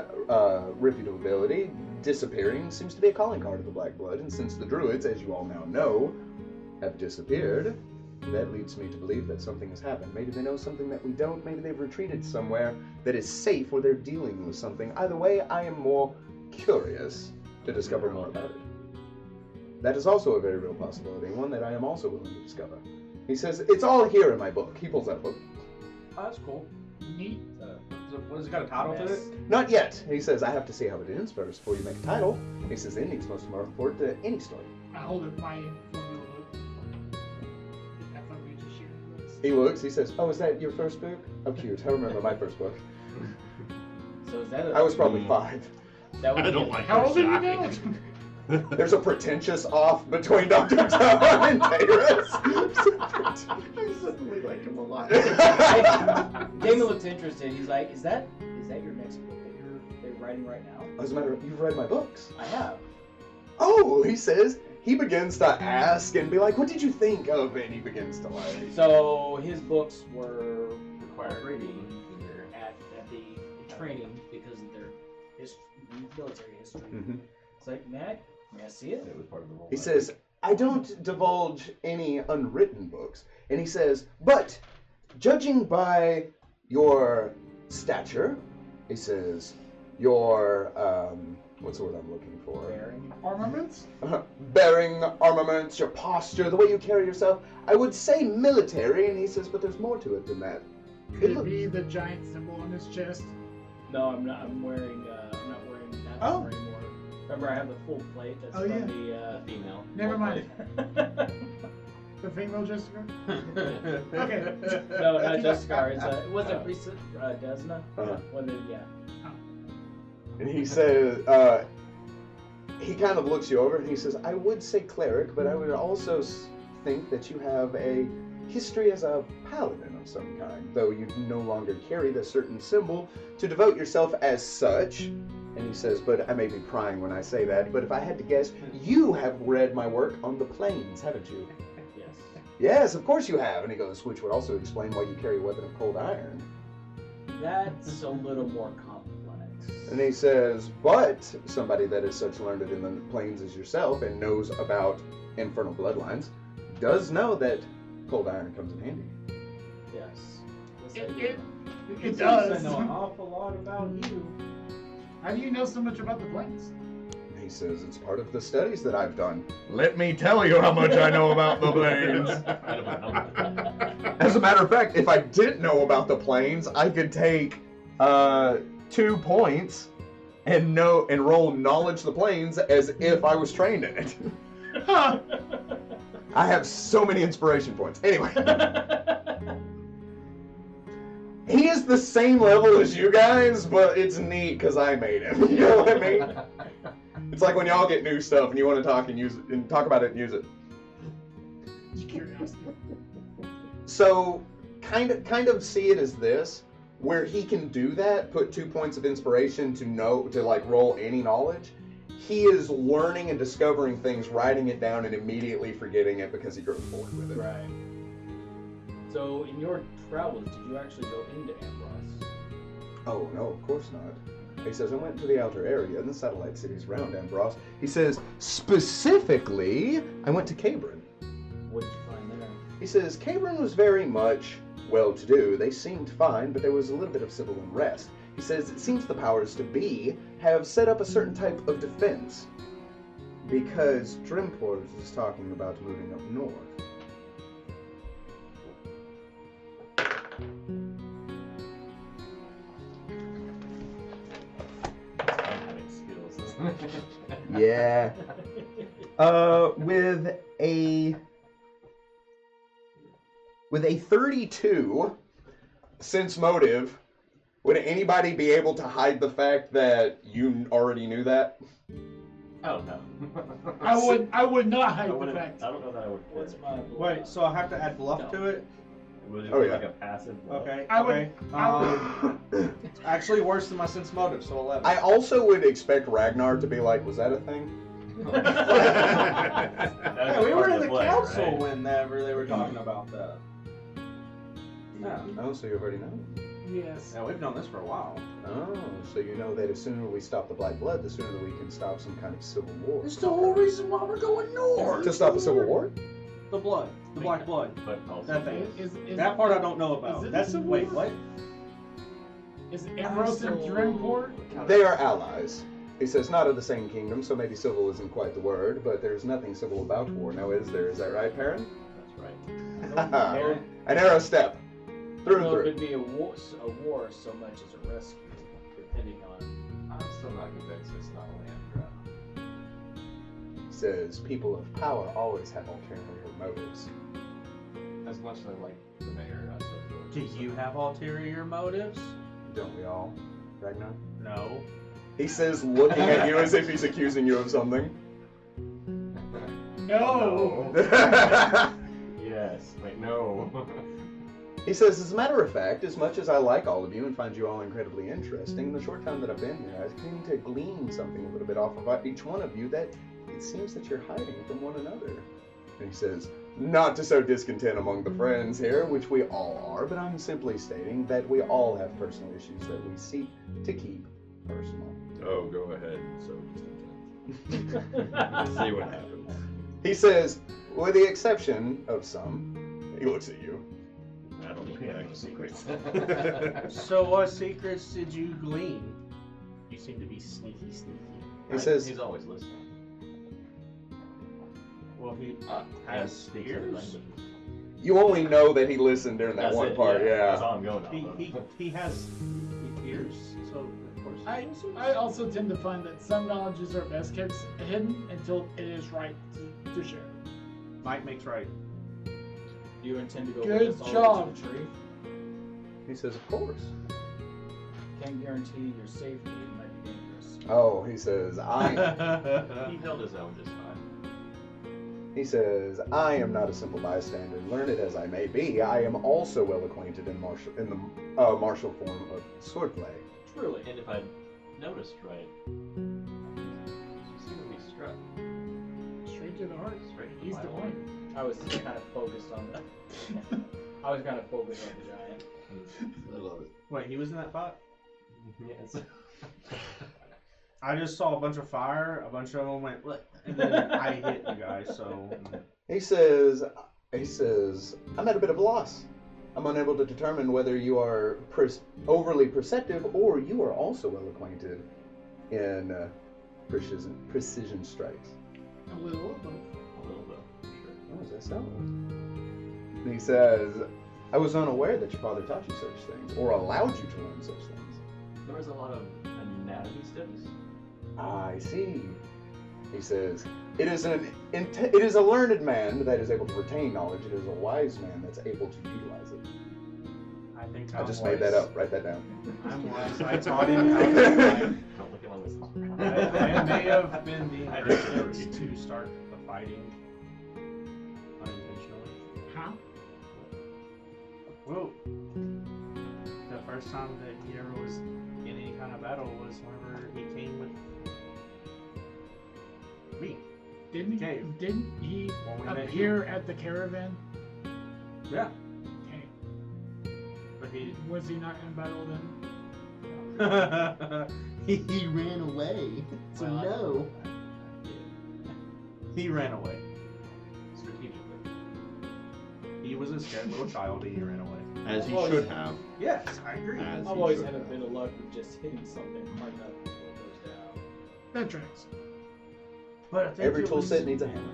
reputability disappearing seems to be a calling card of the Black Blood, and since the Druids, as you all now know, have disappeared, that leads me to believe that something has happened. Maybe they know something that we don't, maybe they've retreated somewhere that is safe, or they're dealing with something. Either way, I am more curious to discover more about it. That is also a very real possibility, one that I am also willing to discover. He says, it's all here in my book. He pulls out a book. Oh, that's cool. Neat. What has it got a title to it? Not yet. He says, I have to see how it ends first before you make a title. He says, the ending's most important to any story. I hold up my formula book. I thought we just shared this. He looks, he says, oh, is that your first book? Oh, cute. I remember my first book. So is that a? I was probably 5. That would I be don't a- like How old are you shocking. now? There's a pretentious off between Dr. Tom and Tayrus. I suddenly like him a lot. Damon looked interested. He's like, "Is that your next book that you're writing right now?" As a matter of, you've read my books. I have. Oh, he says, he begins to ask and be like, what did you think of it? And he begins to like... So his books were Required reading. at the training because of their military history. Mhm. It's like, may I see it? It was part of the role. He says, I don't divulge any unwritten books. And he says, but judging by your stature, he says, your, what's the word I'm looking for? Bearing. Armaments? Bearing, armaments, your posture, the way you carry yourself, I would say military. And he says, but there's more to it than that. Could it be the giant symbol on his chest? No, I'm not. I'm wearing. I'm not wearing that Oh. armor anymore. Remember, I have the full plate. That's Oh, from yeah. the. Female. Never mind. The female Jessica? Okay. No, not Jessica. It's it wasn't recent. Desna. Uh-huh. When the, yeah. And he says, he kind of looks you over and he says, I would say cleric, but I would also think that you have a history as a paladin of some kind, though you no longer carry the certain symbol to devote yourself as such. And he says, but I may be prying when I say that, but if I had to guess, you have read my work on the plains, haven't you? Yes. Yes, of course you have. And he goes, which would also explain why you carry a weapon of cold iron. That's a little more complex. And he says, but somebody that is such learned in the plains as yourself and knows about infernal bloodlines does know that cold iron comes in handy. Yes. Yes, I It, do. it, it Seems does. to know an awful lot about you. How do you know so much about the planes? And he says, it's part of the studies that I've done. Let me tell you how much I know about the plains. As a matter of fact, if I didn't know about the plains, I could take 2 points and roll knowledge of the plains as if I was trained in it. Huh. I have so many inspiration points. Anyway. He is the same level as you guys, but it's neat because I made him. You know what I mean? It's like when y'all get new stuff and you want to talk and use it and talk about it and use it. Just curiosity. So kind of see it as this, where he can do that, put 2 points of inspiration to like roll any knowledge. He is learning and discovering things, writing it down, and immediately forgetting it because he grows bored with it. Right. So, in your travels, did you actually go into Ambros? Oh, no, of course not. He says, I went to the outer area and the satellite cities around Ambros. He says, specifically, I went to Cabrin. What did you find there? He says, Cabrin was very much well-to-do. They seemed fine, but there was a little bit of civil unrest. He says, it seems the powers to be have set up a certain type of defense because Drimport is talking about moving up north. Having skills, isn't it? Yeah. With a 32 sense motive, would anybody be able to hide the fact that you already knew that? Oh no. I would not I hide the wouldn't. fact. I don't know that I would. What's my Wait, so I have to add bluff to it? Would it Oh, be yeah. like a passive? Okay. I would- okay. I Actually, worse than my sense motive, so 11. I also would expect Ragnar to be like, was that a thing? Yeah, we were in the council right? whenever they were talking about that. Yeah. Oh, so you already know. Yes. Yeah, we've known this for a while. Oh, so you know that the sooner we stop the Black Blood, the sooner that we can stop some kind of civil war. That's the whole reason why we're going north. To stop a civil war? The blood. The black blood. But also, That thing. Is That part I don't know about. is it That's civil wait, war? what? Is Ambrose and Drimport? They are allies. He says, not of the same kingdom, so maybe civil isn't quite the word, but there's nothing civil about war. Now, is there? Is that right, Perrin? That's right. There- An arrow step. Through and So it through. could be a war so much as a rescue, depending on. I'm still not convinced it's not a land grab. He says, people of power always have ulterior motives. As much as I like the mayor, I still feel. Do you have ulterior motives? Don't we all, Ragnar? No. He says, looking at you as if he's accusing you of something. No. Yes. Wait. No. He says, as a matter of fact, as much as I like all of you and find you all incredibly interesting, in the short time that I've been here, I've come to glean something a little bit off of each one of you that it seems that you're hiding from one another. And he says, not to sow discontent among the friends here, which we all are, but I'm simply stating that we all have personal issues that we seek to keep personal. Oh, go ahead. So let's see what happens. He says, with the exception of some, he looks at you. I don't look back to secrets. So what secrets did you glean? You seem to be sneaky. He says, He's always listening. Well, he Has has speaks other ears. languages. you only know that he listened during that That's one it, part, That's yeah. all I'm going on. He has ears, so of course. I also tend to find that some knowledges are best kept hidden until it is right to share. Might makes right. Do you intend to go Good with us all job. to the tree? He says, of course. Can't guarantee your safety. It might be dangerous. Oh, he says, He held his own this time. He says, I am not a simple bystander, learned as I may be. I am also well acquainted in the martial form of swordplay. Truly. And if I noticed right, you seem to be struck Straight to the heart. straight to He's the point. I was kind of focused on the. I was kind of focused on the giant. I love it. Wait, he was in that pot? Yes. I just saw a bunch of fire. A bunch of them went, "Look," and then I hit the guy. So He says, I'm at a bit of a loss. I'm unable to determine whether you are overly perceptive or you are also well acquainted in precision strikes. A little of both. A little bit, for sure. Oh, is that so? And he says, I was unaware that your father taught you such things or allowed you to learn such things. There was a lot of anatomy studies. I see. He says, it is a learned man that is able to retain knowledge. It is a wise man that's able to utilize it. I think I I'm just wise. made that up. Write that down. I'm wise. I taught him how to fight. Don't look at my list. I may have been the impetus to start the fighting unintentionally. How? Whoa. The first time that he ever was in any kind of battle was whenever he came with me. Didn't Cave. he When we met appear at the caravan? Yeah. Okay. But he Was he not in battle then? he ran away. So Well, no. He ran away. Strategically. He was a scared little child and he ran away. As he Well, should have. Yes, I agree. As I've he always should had a have. bit of luck with just hitting something hard enough before it goes down. That tracks. But I think Every it tool was, set needs a hammer.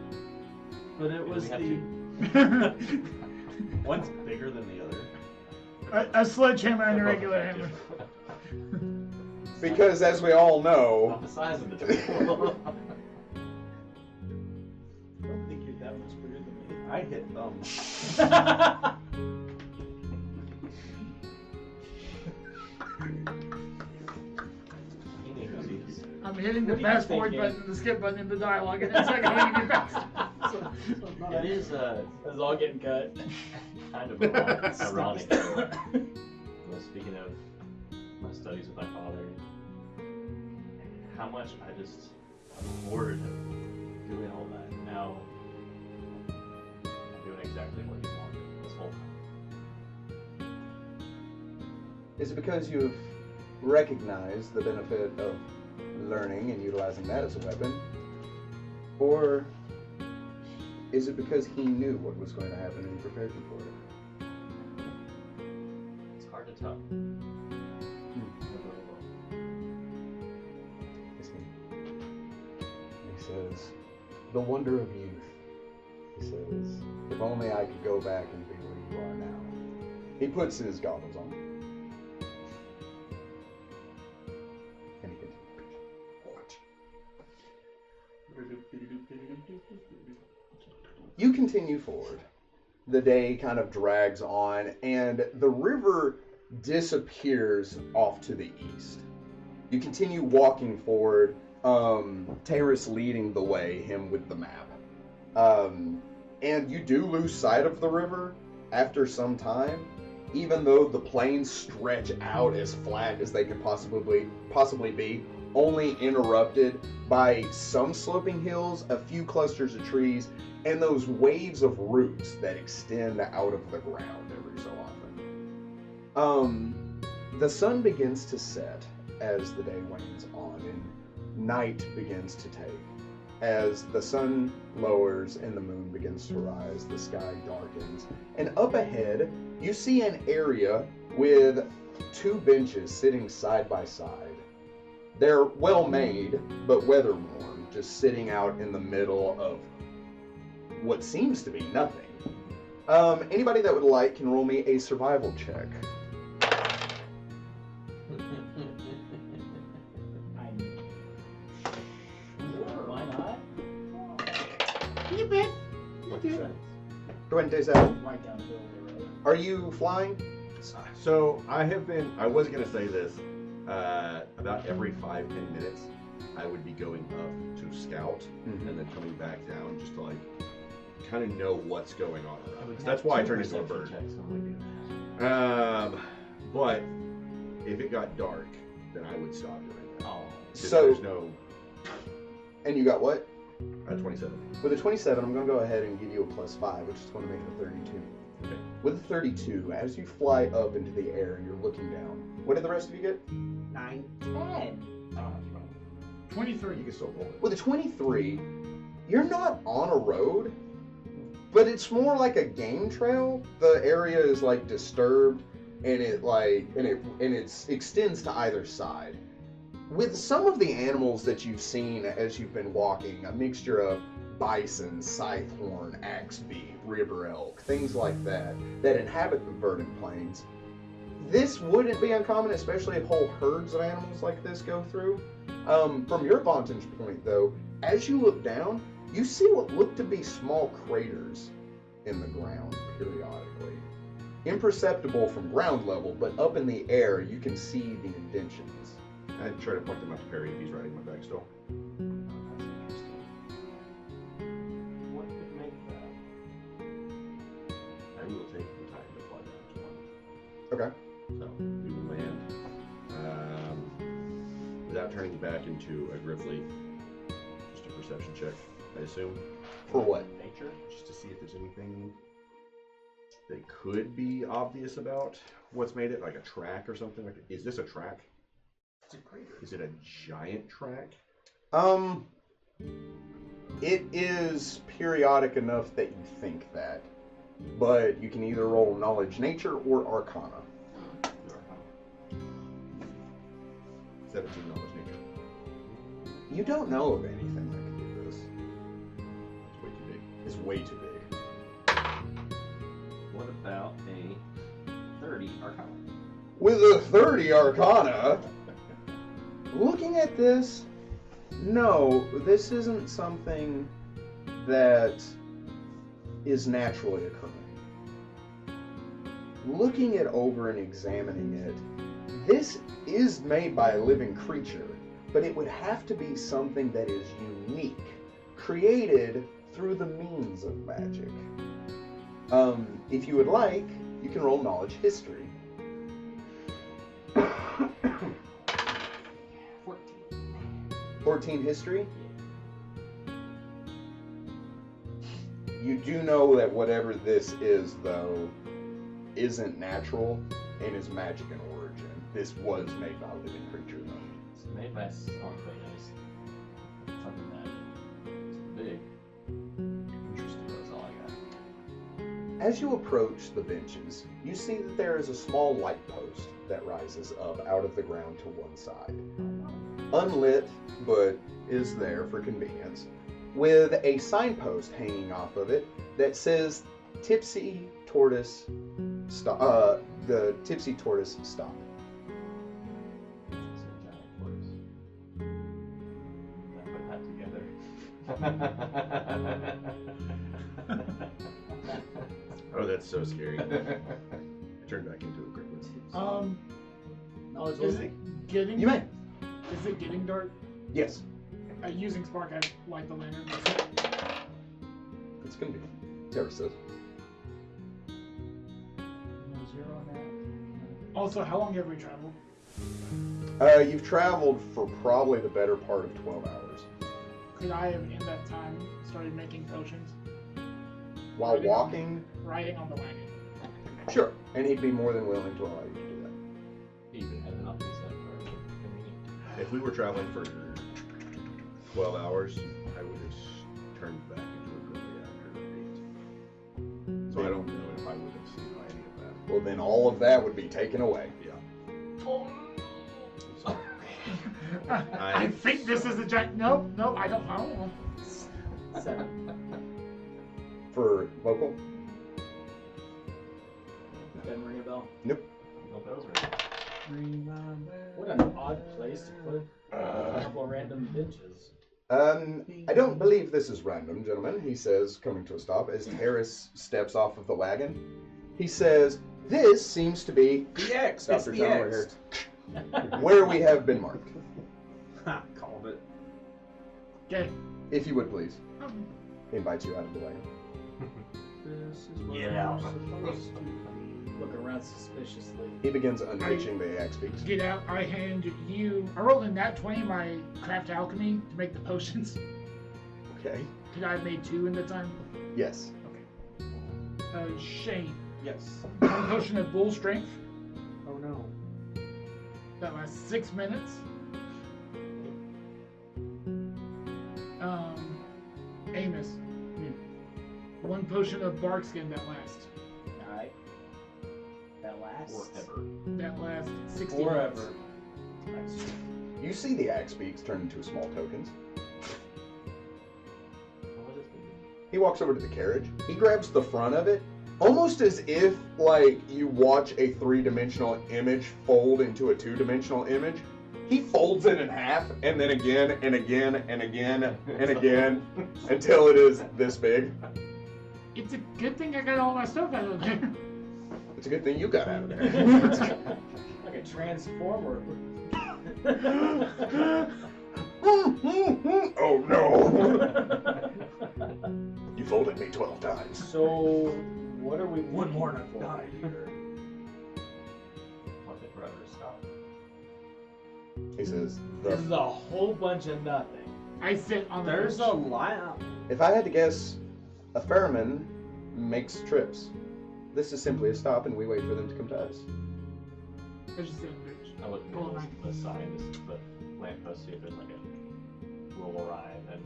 But it was have the one's bigger than the other. a sledgehammer and a regular hammer. Because as we all know, Not the size of the tool. I don't think you're that much bigger than me. I hit thumbs. I'm hitting the What are you fast forward thinking? button, the skip button in the dialogue, and it's like how you get fast. It is It's all getting cut. kind of ironic. Speaking of my studies with my father, how much I just abhorred him doing all that. Now I'm doing exactly what he wanted this whole time. is it because you've recognized the benefit of learning and utilizing that as a weapon? Or is it because he knew what was going to happen and he prepared you for it? It's hard to tell. He says, the wonder of youth. He says, if only I could go back and be where you are now. He puts his goggles on. And he continues. You continue forward. The day kind of drags on, and the river disappears off to the east. You continue walking forward, Terrace leading the way, him with the map. And you do lose sight of the river after some time, even though the plains stretch out as flat as they can possibly be, only interrupted by some sloping hills, a few clusters of trees, and those waves of roots that extend out of the ground every so often. The sun begins to set as the day wanes on, and night begins to take. As the sun lowers and the moon begins to rise, the sky darkens, and up ahead, you see an area with two benches sitting side by side. They're well made, but weather worn, just sitting out in the middle of what seems to be nothing. Anybody that would like can roll me a survival check. Why not? You bet. What's You that? bet. Go ahead and taste that. Right down the hill there, right? Are you flying? So I have been. I was gonna say this. About every 5-10 minutes, I would be going up to scout Mhm. and then coming back down just to like kind of know what's going on around. So that's why I turned into a bird. Checks when we do that. But if it got dark, then I would stop doing that. Oh. 'Cause So- there's no And you got what? 27. With a 27, I'm going to go ahead and give you a +5, which is going to make it a 32. Okay. With a 32, as you fly up into the air and you're looking down, what did the rest of you get? 9, 10. 23. You can still roll it. With a 23, you're not on a road, but it's more like a game trail. The area is like disturbed, and it extends to either side. With some of the animals that you've seen as you've been walking, a mixture of bison, scythehorn, axbeak, river elk, things like that inhabit the verdant plains. This wouldn't be uncommon, especially if whole herds of animals like this go through. From your vantage point, though, as you look down, you see what look to be small craters in the ground periodically. Imperceptible from ground level, but up in the air, you can see the indentions. I'd try to point them out to Perry if he's riding my back still. That's interesting. What could make that? I will take the time to fly down to one. Okay. So we will land without turning back into a griffly. Just a perception check, I assume. For what? Nature? Just to see if there's anything that could be obvious about what's made it, like a track or something. Like, is this a track? It's a crater. Is it a giant track? It is periodic enough that you think that, but you can either roll knowledge nature or arcana. 17 knowledge nature. You don't know of anything that can do this. It's way too big. It's way too big. What about a 30 Arcana? With a 30 arcana, looking at this, no, this isn't something that is naturally occurring. Looking it over and examining it, this is made by a living creature, but it would have to be something that is unique, created through the means of magic. If you would like, you can roll knowledge history. 14 history? You do know that whatever this is, though, isn't natural and is magic in origin. This was made by a living creature, though. It's made by something else. Something that is big. Interesting. That's all I got. As you approach the benches, you see that there is a small light post that rises up out of the ground to one side. Unlit, but is there for convenience, with a signpost hanging off of it that says Tipsy Tortoise stop. The Tipsy Tortoise stop. It's a giant tortoise. I put that together. Oh, that's so scary. I turned back into a gremlin. Knowledge Is only. it getting? You may. Is it getting dark? Yes. Using spark, I light the lantern. It's gonna be. Terra says. No 0 on that. Also, how long have we traveled? You've traveled for probably the better part of 12 hours. Could I have, in that time, started making potions? While walking, Riding on the wagon. sure, and he'd be more than willing to allow you to do that. He even had an opposite for convenient. If we were traveling for 12 hours, I would have turned back into a goalie after 8. So I don't know if I would have seen by any of that. Well, then all of that would be taken away. Yeah. I think this is a giant. Nope, I don't know. 7. For local? Doesn't ring a bell. Nope. No bells ring. What an odd place to put a couple of random benches. I don't believe this is random, gentlemen, he says, coming to a stop as Terrace steps off of the wagon. He says, this seems to be The X. Stop It's your the time X. where we have been marked. Ha, called it. Okay. If you would please. He invites you out of the wagon. This is what Get I'm out. supposed to be. Look around suspiciously. He begins unhitching the axe beaks. Get out. I hand you. I rolled in that 20 my craft alchemy to make the potions. Okay. Could I have made 2 in the time? Yes. Shane. Yes. 1 potion of bull strength. Oh no. That lasts 6 minutes. Amos. 1 potion of bark skin that lasts. Alright. That lasts. Forever. That lasts 60 Forever. minutes. You see the axe beaks turn into small tokens. What is it? He walks over to the carriage. He grabs the front of it, almost as if, like, you watch a 3-dimensional image fold into a 2-dimensional image. He folds it in half, and then again, and again, and again, and again, until it is this big. It's a good thing I got all my stuff out of there. It's a good thing you got out of there. Like a transformer. Oh no! You folded me 12 times. So, what are we One more looking and I've for died. here? What the forever stop? He says, This is a whole bunch of nothing. I sit on the There's a bench. lamp. if I had to guess, a ferryman makes trips. This is simply a stop, and we wait for them to come to us. I just sit on the bench. I would Pull Google it the sign, the lamppost, see if there's like a will arrive and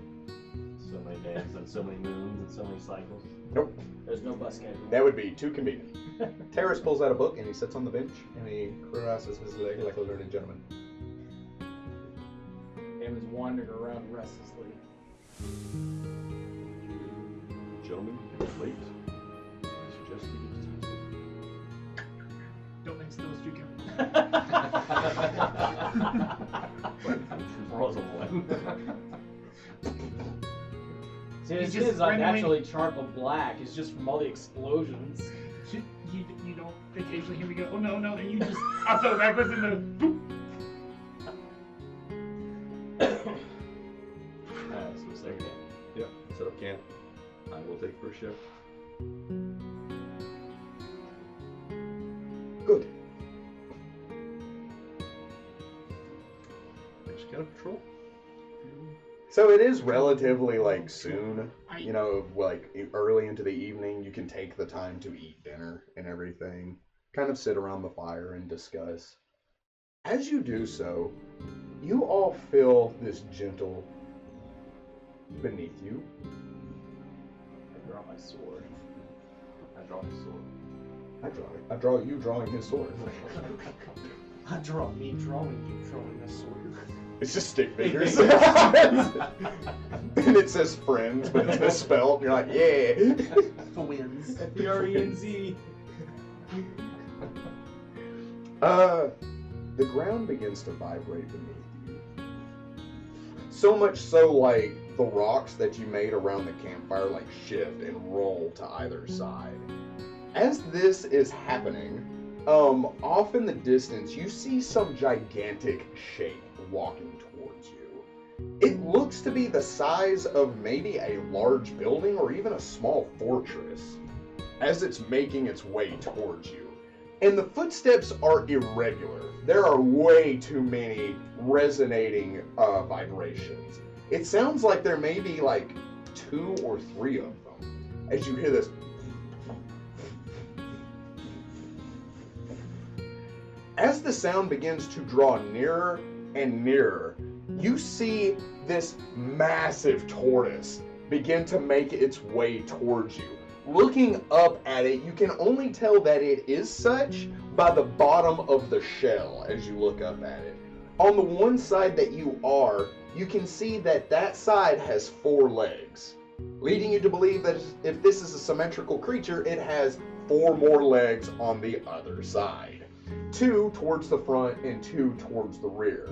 so many days and so many moons and so many cycles. Nope. There's no bus schedule. That would be too convenient. Terrace pulls out a book, and he sits on the bench, and he crosses his leg like a learned gentleman. Him is wandering around restlessly. Gentlemen, it's late. I suggest we get to taxi. Don't mix those 2 chemicals. Rolls a 1. See, his He's skin just is like randomly- naturally charcoal black. It's just from all the explosions. You don't occasionally hear me go, oh no, and you just I fell backwards in the boop. So it's like, Yep, set up camp. I will take first shift. Good. Just kind of patrol. So it is relatively, like, soon. You know, like, early into the evening, you can take the time to eat dinner and everything. Kind of sit around the fire and discuss. As you do so, you all feel this gentle beneath you. I draw my sword. I draw a sword. I draw you drawing his sword. I draw me drawing you drawing a sword. It's just stick figures. And it says friends, but it's misspelled. And you're like, yeah. Twins. F-E-R-E-N-Z. The ground begins to vibrate beneath you. So much so, like, the rocks that you made around the campfire, like, shift and roll to either side. As this is happening, off in the distance, you see some gigantic shape walking towards you. It looks to be the size of maybe a large building or even a small fortress as it's making its way towards you. And the footsteps are irregular. There are way too many resonating vibrations. It sounds like there may be like 2 or 3 of them. As you hear this, as the sound begins to draw nearer and nearer, you see this massive tortoise begin to make its way towards you. Looking up at it, you can only tell that it is such by the bottom of the shell as you look up at it. On the one side that you are, you can see that that side has 4 legs, leading you to believe that if this is a symmetrical creature, it has 4 more legs on the other side. 2 towards the front and 2 towards the rear.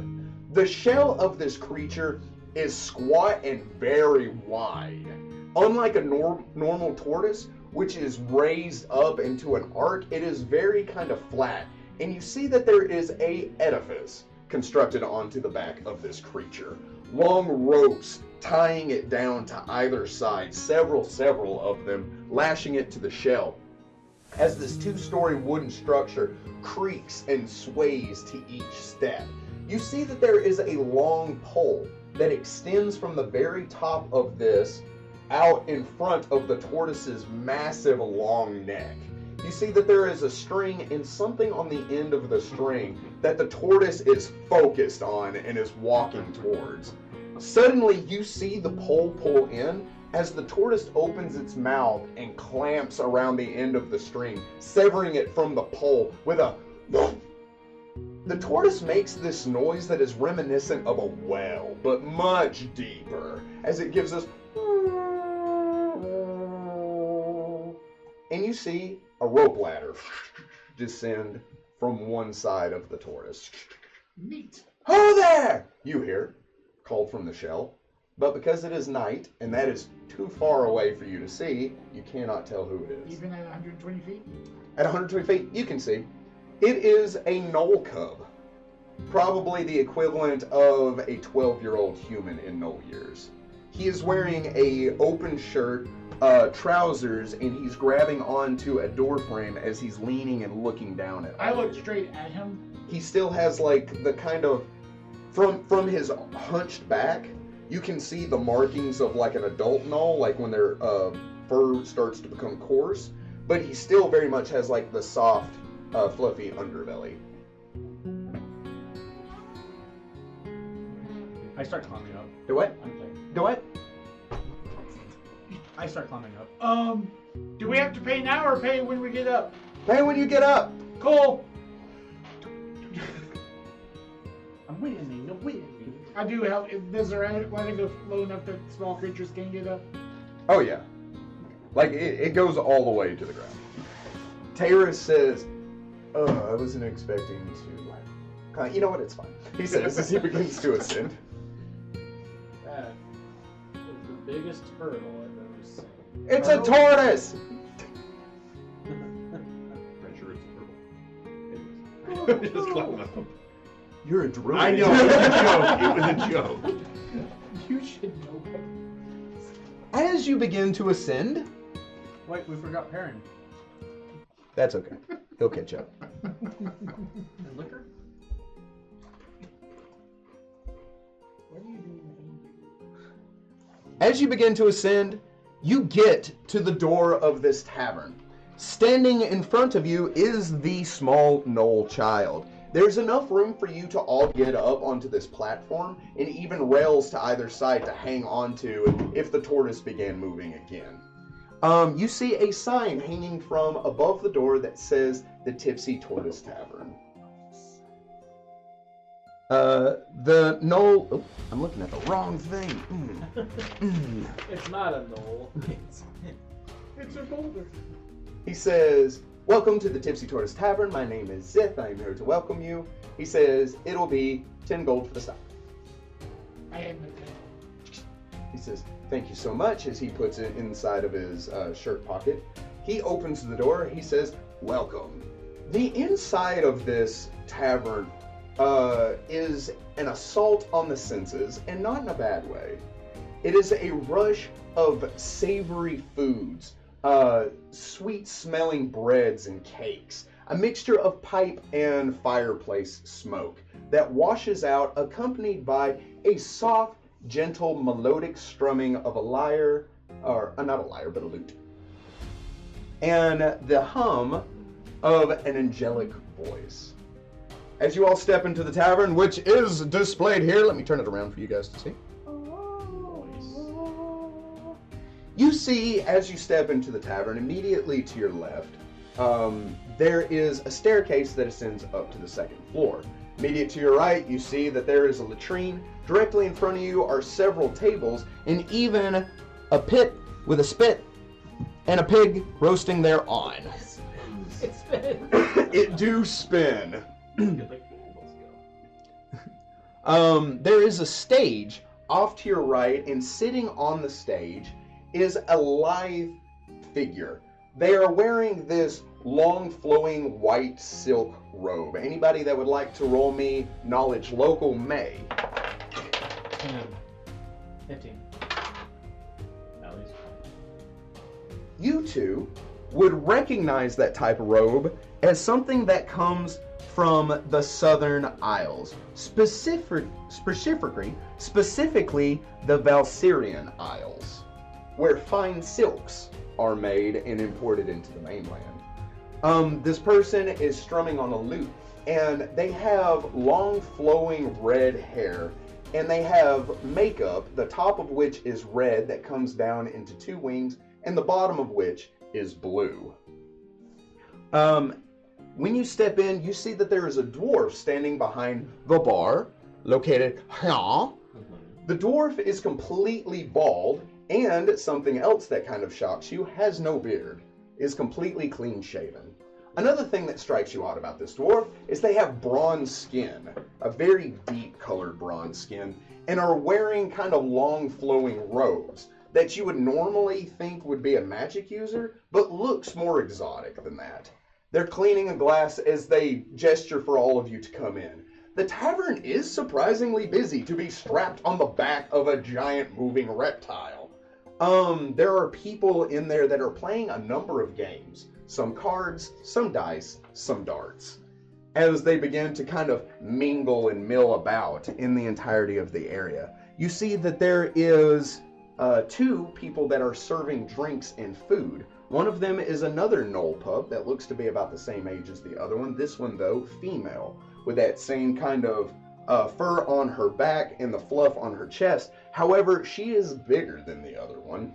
The shell of this creature is squat and very wide. Unlike a normal tortoise, which is raised up into an arc, it is very kind of flat. And you see that there is an edifice constructed onto the back of this creature. Long ropes tying it down to either side, several of them, lashing it to the shell. As this 2-story wooden structure creaks and sways to each step, you see that there is a long pole that extends from the very top of this out in front of the tortoise's massive long neck. You see that there is a string and something on the end of the string that the tortoise is focused on and is walking towards. Suddenly you see the pole pull in as the tortoise opens its mouth and clamps around the end of the string, severing it from the pole with a The tortoise makes this noise that is reminiscent of a whale, but much deeper, as it gives us and you see a rope ladder descend from one side of the tortoise. Neat. "Ho there!" you hear, called from the shell. But because it is night, and that is too far away for you to see, you cannot tell who it is. Even at 120 feet? At 120 feet, you can see. It is a knoll cub. Probably the equivalent of a 12-year-old human in knoll years. He is wearing a open shirt, trousers, and he's grabbing onto a door frame as he's leaning and looking down at I others. look straight at him. He still has like the kind of, from his hunched back, you can see the markings of like an adult knoll, like when their fur starts to become coarse, but he still very much has like the soft, fluffy underbelly. I start climbing up. Do what? I'm playing. Do what? I start climbing up. Do we have to pay now or pay when we get up? Pay when you get up. Cool. I'm winning. I'm winning. I do help. Does the ladder go low enough that small creatures can get up? Oh yeah. Like it goes all the way to the ground. Tayrus says, I wasn't expecting to... You know what, it's fine. He says as he begins to ascend. That is the biggest hurdle I've ever seen. It's a tortoise! Pretty sure it's a turtle. Just climb up. You're a druid. I know, it was a joke. It was a joke. You should know better. As you begin to ascend... Wait, we forgot Perrin. That's okay. He'll catch up. And liquor? What are you doing? As you begin to ascend, you get to the door of this tavern. Standing in front of you is the small knoll child. There's enough room for you to all get up onto this platform, and even rails to either side to hang onto if the tortoise began moving again. You see a sign hanging from above the door that says the Tipsy Tortoise Tavern. The knoll... Oh, I'm looking at the wrong thing. It's not a knoll. It's a boulder. He says, "Welcome to the Tipsy Tortoise Tavern. My name is Zith. I am here to welcome you." He says, "It'll be 10 gold for the stop." I had no time. He says, "Thank you so much," as he puts it inside of his shirt pocket. He opens the door. He says, "Welcome." The inside of this tavern is an assault on the senses, and not in a bad way. It is a rush of savory foods, sweet-smelling breads and cakes, a mixture of pipe and fireplace smoke that washes out, accompanied by a soft, gentle, melodic strumming of a lyre, or not a lyre, but a lute, and the hum of an angelic voice. As you all step into the tavern, which is displayed here, let me turn it around for you guys to see. You see, as you step into the tavern, immediately to your left, there is a staircase that ascends up to the second floor. Immediate to your right, you see that there is a latrine. Directly in front of you are several tables, and even a pit with a spit and a pig roasting thereon. It spins. It do spin. Good like let's go. There is a stage off to your right, and sitting on the stage is a lithe figure. They are wearing this long flowing white silk robe. Anybody that would like to roll me knowledge local may. 15. At least. You two would recognize that type of robe as something that comes from the Southern Isles, specifically the Valsyrian Isles, where fine silks are made and imported into the mainland. This person is strumming on a lute, and they have long flowing red hair, and they have makeup, the top of which is red that comes down into two wings, and the bottom of which is blue. When you step in, you see that there is a dwarf standing behind the bar, located here. The dwarf is completely bald, and something else that kind of shocks you, has no beard, is completely clean shaven. Another thing that strikes you out about this dwarf is they have bronze skin, a very deep colored bronze skin, and are wearing kind of long flowing robes that you would normally think would be a magic user, but looks more exotic than that. They're cleaning a glass as they gesture for all of you to come in. The tavern is surprisingly busy to be strapped on the back of a giant moving reptile. There are people in there that are playing a number of games. Some cards, some dice, some darts. As they begin to kind of mingle and mill about in the entirety of the area. You see that there is two people that are serving drinks and food. One of them is another knoll pup that looks to be about the same age as the other one. This one, though, female, with that same kind of fur on her back and the fluff on her chest. However, she is bigger than the other one,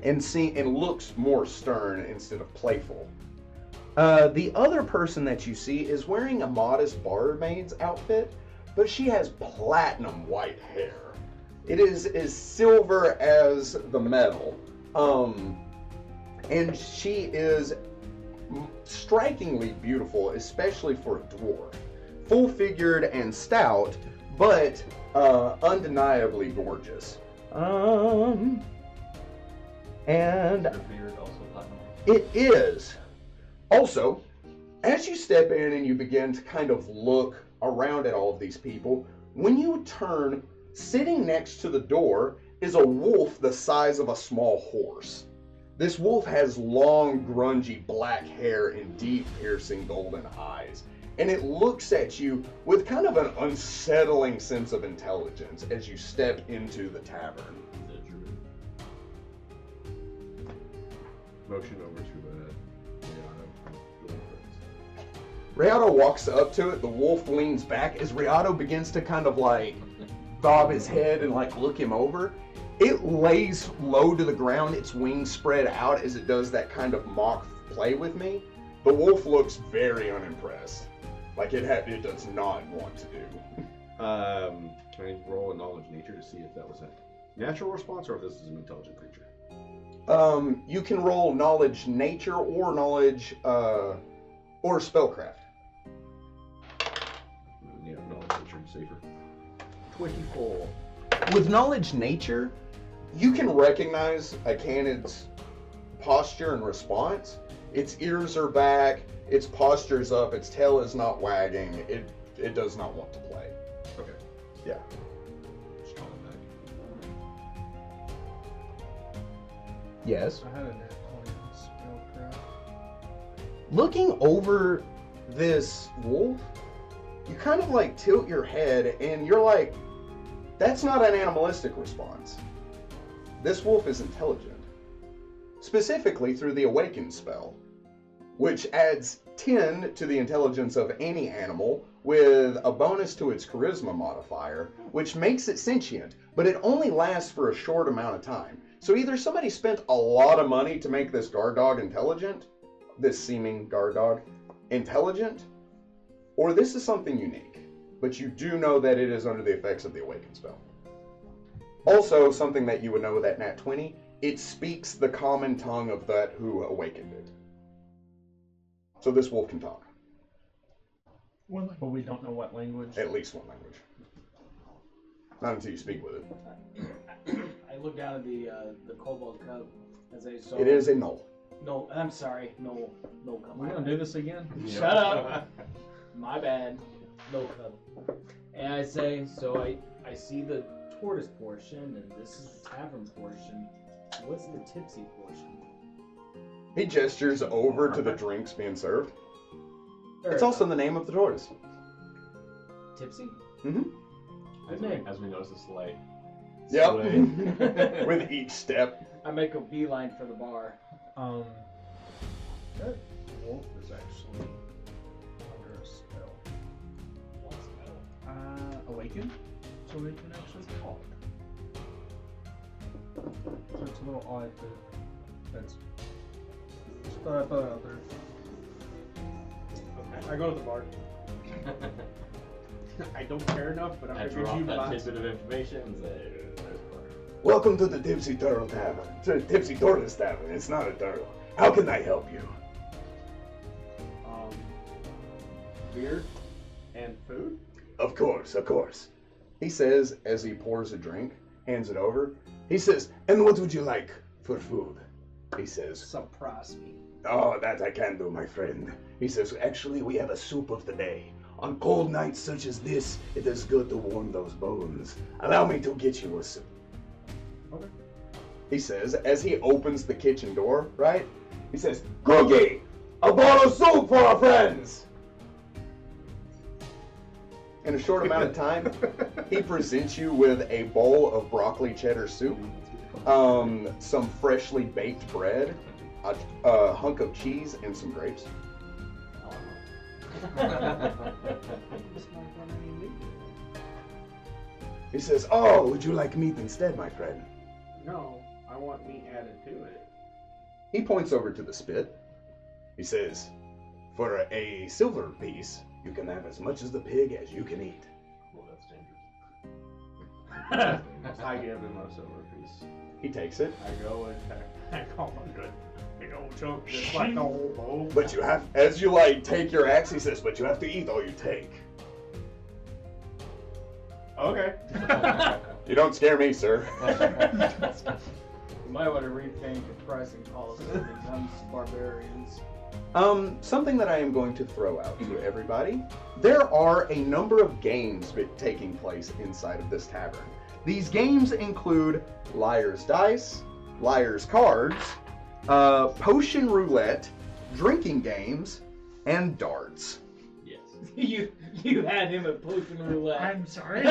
and looks more stern instead of playful. The other person that you see is wearing a modest barmaid's outfit, but she has platinum white hair. It is as silver as the metal. And she is strikingly beautiful, especially for a dwarf. Full-figured and stout, but undeniably gorgeous. And Her beard also platinum. it is. Also, as you step in and you begin to kind of look around at all of these people, when you turn, sitting next to the door is a wolf the size of a small horse. This wolf has long, grungy black hair and deep, piercing golden eyes, and it looks at you with kind of an unsettling sense of intelligence as you step into the tavern. Is it a druid? Motion over to Riado walks up to it, the wolf leans back as Riado begins to kind of like bob his head and like look him over. It lays low to the ground, its wings spread out as it does that kind of mock play with me. The wolf looks very unimpressed. Like it does not want to do. Can I roll a knowledge nature to see if that was a natural response or if this is an intelligent creature? You can roll knowledge nature or knowledge or spellcraft. Yeah, knowledge nature is safer. 24. With knowledge nature, you can recognize a canid's posture and response. Its ears are back, its posture's up, its tail is not wagging, it does not want to play. Okay. Yeah. Just call it back. Yes. I had a nat 20 on spellcraft. looking over this wolf, you kind of like tilt your head and you're like, that's not an animalistic response. This wolf is intelligent. Specifically through the Awaken spell, which adds 10 to the intelligence of any animal with a bonus to its charisma modifier, which makes it sentient, but it only lasts for a short amount of time. So either somebody spent a lot of money to make this guard dog intelligent, this seeming guard dog intelligent, or this is something unique, but you do know that it is under the effects of the Awaken spell. Also, something that you would know with that nat 20, it speaks the common tongue of that who awakened it. So this wolf can talk. But we don't know what language. At least one language. Not until you speak with it. I look down at the kobold cub as I saw. It is a null. No, I'm sorry. No cub. We're gonna do this again? Shut up. My bad. No cub. And I say, so I see the tortoise portion, and this is the tavern portion. What's the tipsy portion? He gestures over to the drinks being served. It's also the name of the tortoise. Tipsy? Mm-hmm. As we notice a slight Yep. sway. With each step. I make a beeline for the bar. That wolf is actually under a spell. What spell? Awaken? So they can actually talk. So it's a little odd that that's. Just thought I put it out there. I go to the bar. I don't care enough, but I'm I going to give drop you the that box. tidbit of information and say, there's Bart. Welcome to the Tipsy Turtle Tavern. Tipsy Tortoise Tavern. It's not a turtle. How can I help you? Beer and food. Of course, of course. He says as he pours a drink, hands it over. He says, and what would you like for food? He says, Surprise me. oh, that I can do, my friend. He says, actually, we have a soup of the day. On cold nights such as this, it is good to warm those bones. Allow me to get you a soup. Okay. He says, as he opens the kitchen door, right? He says, Cookie, a bowl of soup for our friends. In a short amount of time, he presents you with a bowl of broccoli cheddar soup, some freshly baked bread, a hunk of cheese, and some grapes. He says, oh, would you like meat instead, my friend? No, I want meat added to it. He points over to the spit. He says, for a silver piece, you can have as much as the pig as you can eat. Well, that's dangerous. I give him a silver piece. He takes it, I go and I call him good. Big old chunk, just like the whole bowl. but you have, as you like take your axe, he says, but you have to eat all you take. Okay. You don't scare me, sir. You might want to rethink your pricing policy when it comes to barbarians. Something that I am going to throw out to everybody. There are a number of games taking place inside of this tavern. These games include Liar's Dice, Liar's Cards, Potion Roulette, drinking games, and darts. Yes. You had him at potion roulette. I'm sorry. We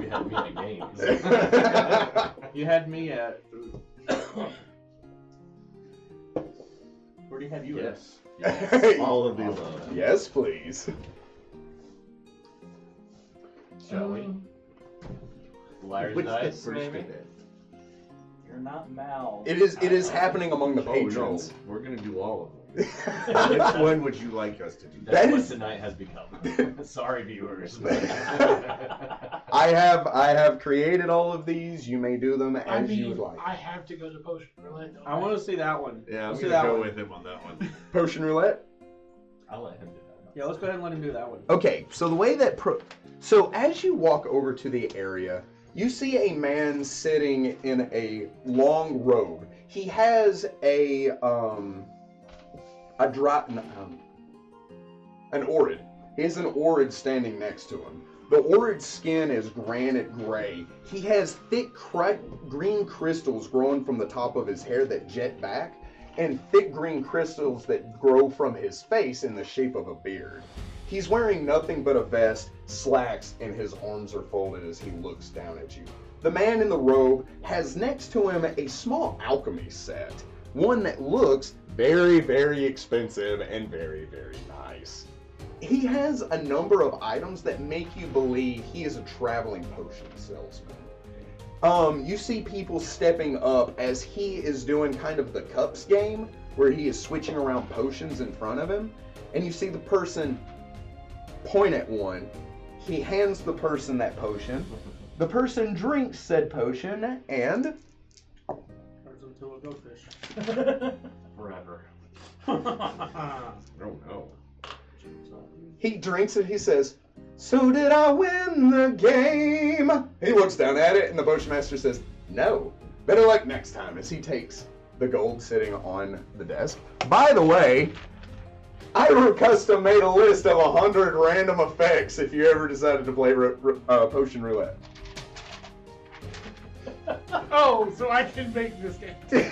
had me at games. You had me at food. Where do you have you at? Yes. All of the above. Yes, please. Shall we? Liar's Which dice, the first maybe? bit You're not Mal. It is happening among the Oh, patrons. no, we're gonna do all of them. Which one would you like us to do? That That's what is- tonight has become. Sorry, viewers. I have created all of these. You may do them as I you would mean, like. I have to go to potion roulette. Though, I want to see that one. Yeah, I'm Let's do gonna that go one. with him on that one. Potion roulette. I'll let him do that. Yeah, let's go ahead and let him do that one. Okay, so the way that so as you walk over to the area, you see a man sitting in a long robe. He has an orid. He has an orid standing next to him. The orid skin is granite gray. He has thick green crystals growing from the top of his hair that jet back, and thick green crystals that grow from his face in the shape of a beard. He's wearing nothing but a vest, slacks, and his arms are folded as he looks down at you. The man in the robe has next to him a small alchemy set, one that looks very, very expensive and very, very nice. He has a number of items that make you believe he is a traveling potion salesman. You see people stepping up as he is doing kind of the cups game, where he is switching around potions in front of him, and you see the person point at one. He hands the person that potion. The person drinks said potion and Turns into a goldfish. Forever. Oh no. he drinks it. He says, "So did I win the game?" He looks down at it and the potion master says, "No. Better luck next time," as he takes the gold sitting on the desk. By the way, I custom made a list of 100 random effects if you ever decided to play potion roulette. Oh, so I can make this game. As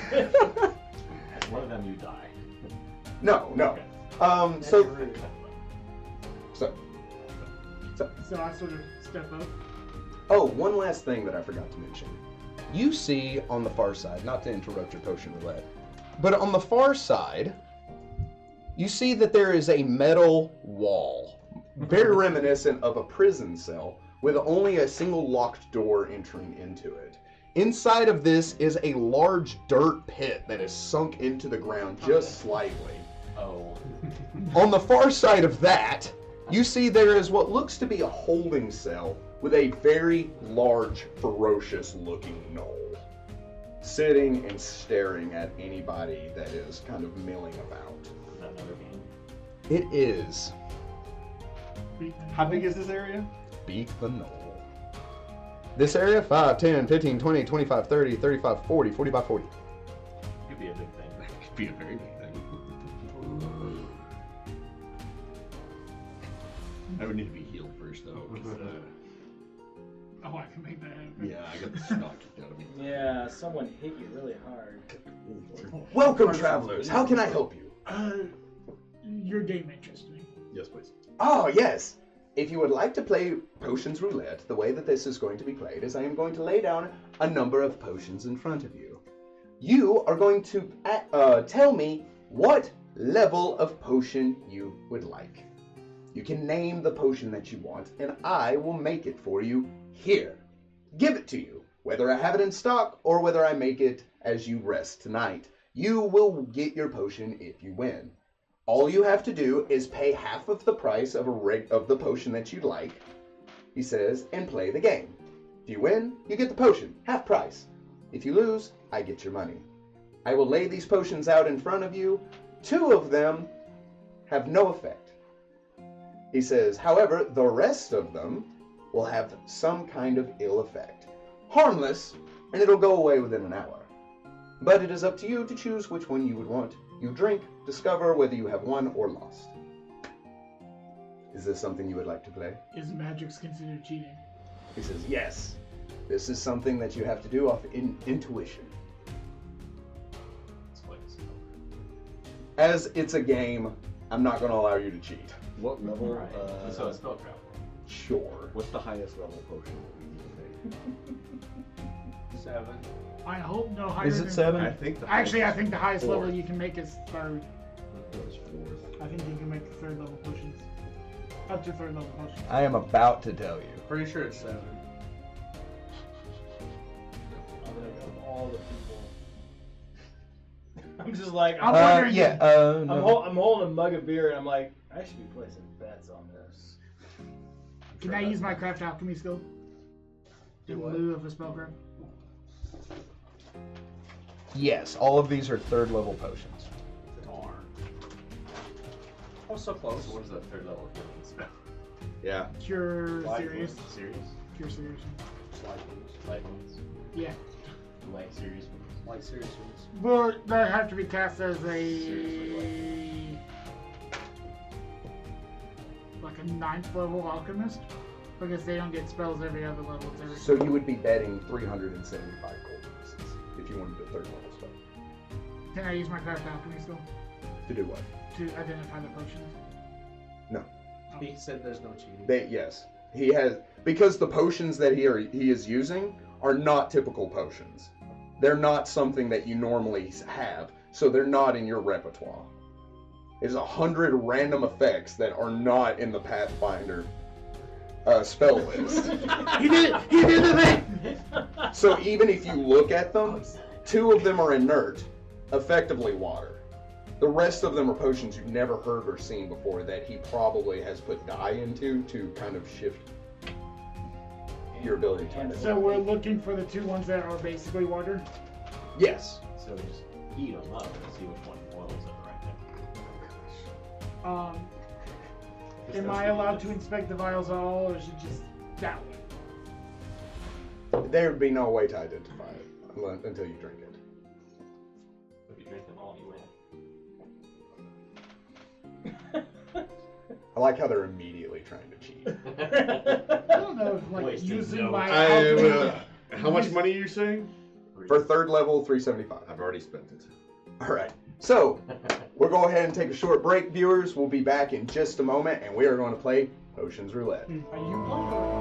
one of them, you die. No. So I sort of step up. Oh, one last thing that I forgot to mention. You see on the far side, not to interrupt your potion roulette, but on the far side, you see that there is a metal wall, very reminiscent of a prison cell, with only a single locked door entering into it. Inside of this is a large dirt pit that is sunk into the ground just slightly. Oh. On the far side of that, you see there is what looks to be a holding cell with a very large, ferocious-looking gnoll, sitting and staring at anybody that is kind of milling about. Is that another game? It is How big is this area? Beat the Gnoll. This area, 5, 10, 15, 20, 25, 30, 35, 40, 40 by 40. Could be a big thing. That could be a very big thing. I would need to be healed first, though. 'Cause, Oh, I can make that happen. yeah, I got the snot kicked out of me. Yeah, someone hit you really hard. Welcome, travelers. How can I help you? Your game interests me. Yes, please. Oh, yes. If you would like to play Potions Roulette, the way that this is going to be played is I am going to lay down a number of potions in front of you. You are going to tell me what level of potion you would like. You can name the potion that you want, and I will make it for you here. Give it to you, whether I have it in stock or whether I make it as you rest tonight. You will get your potion if you win. All you have to do is pay half of the price of the potion that you'd like, he says, and play the game. If you win, you get the potion, half price. If you lose, I get your money. I will lay these potions out in front of you. 2 of them have no effect. He says, however, the rest of them will have some kind of ill effect. Harmless, and it'll go away within an hour. But it is up to you to choose which one you would want. You drink, discover whether you have won or lost. Is this something you would like to play? Is magic considered cheating? He says, yes. This is something that you have to do off intuition. It's like a spell. As it's a game, I'm not going to allow you to cheat. What level? Right. So it's spellcraft. Sure. What's the highest level potion that we need to make? 7. I hope no higher Is than... it 7? I think the Actually, I highest think the highest four. level you can make is 3rd. is 4th. I think you can make 3rd level potions. Up to 3rd level potions. I am about to tell you. Pretty sure it's 7. Of all the people. I'm just like, I'm wondering. I'm holding a mug of beer and I'm like, I should be placing bets on this. Can I use my craft alchemy skill? Do In what? lieu of a spellcraft? Yes, all of these are 3rd level potions. Darn. Oh, so close. So what is that third level healing spell? Yeah. Cure Light serious. Serious? Cure serious. Light ones? Yeah. Light serious ones? Like, serious ones. But they have to be cast as Seriously, like a 9th level alchemist. Because they don't get spells every other level. It's every So you would be betting 375 gold pieces if you wanted a 3rd level spell. Can I use my craft alchemy still To do what? to identify the potions? He said there's no cheating. Yes. He has, because the potions that he is using are not typical potions. They're not something that you normally have, so they're not in your repertoire. There's 100 random effects that are not in the Pathfinder spell list. He did the thing! So even if you look at them, 2 of them are inert, effectively water. The rest of them are potions you've never heard or seen before that he probably has put dye into to kind of shift your ability to identify. So we're looking for the 2 ones that are basically water? Yes. So just eat them up and see which one boils it right now. Am I allowed to inspect the vials at all, or is it just that one? There would be no way to identify it until you drink it. If you drink them all, you win. I like how they're immediately trying to cheat. I don't know if Wasting using no my I, alchemy. how much money are you saying? For 3rd level, 375. I've already spent it. Alright, so we'll go ahead and take a short break, viewers. We'll be back in just a moment, and we are going to play Potions Roulette. Are you playing?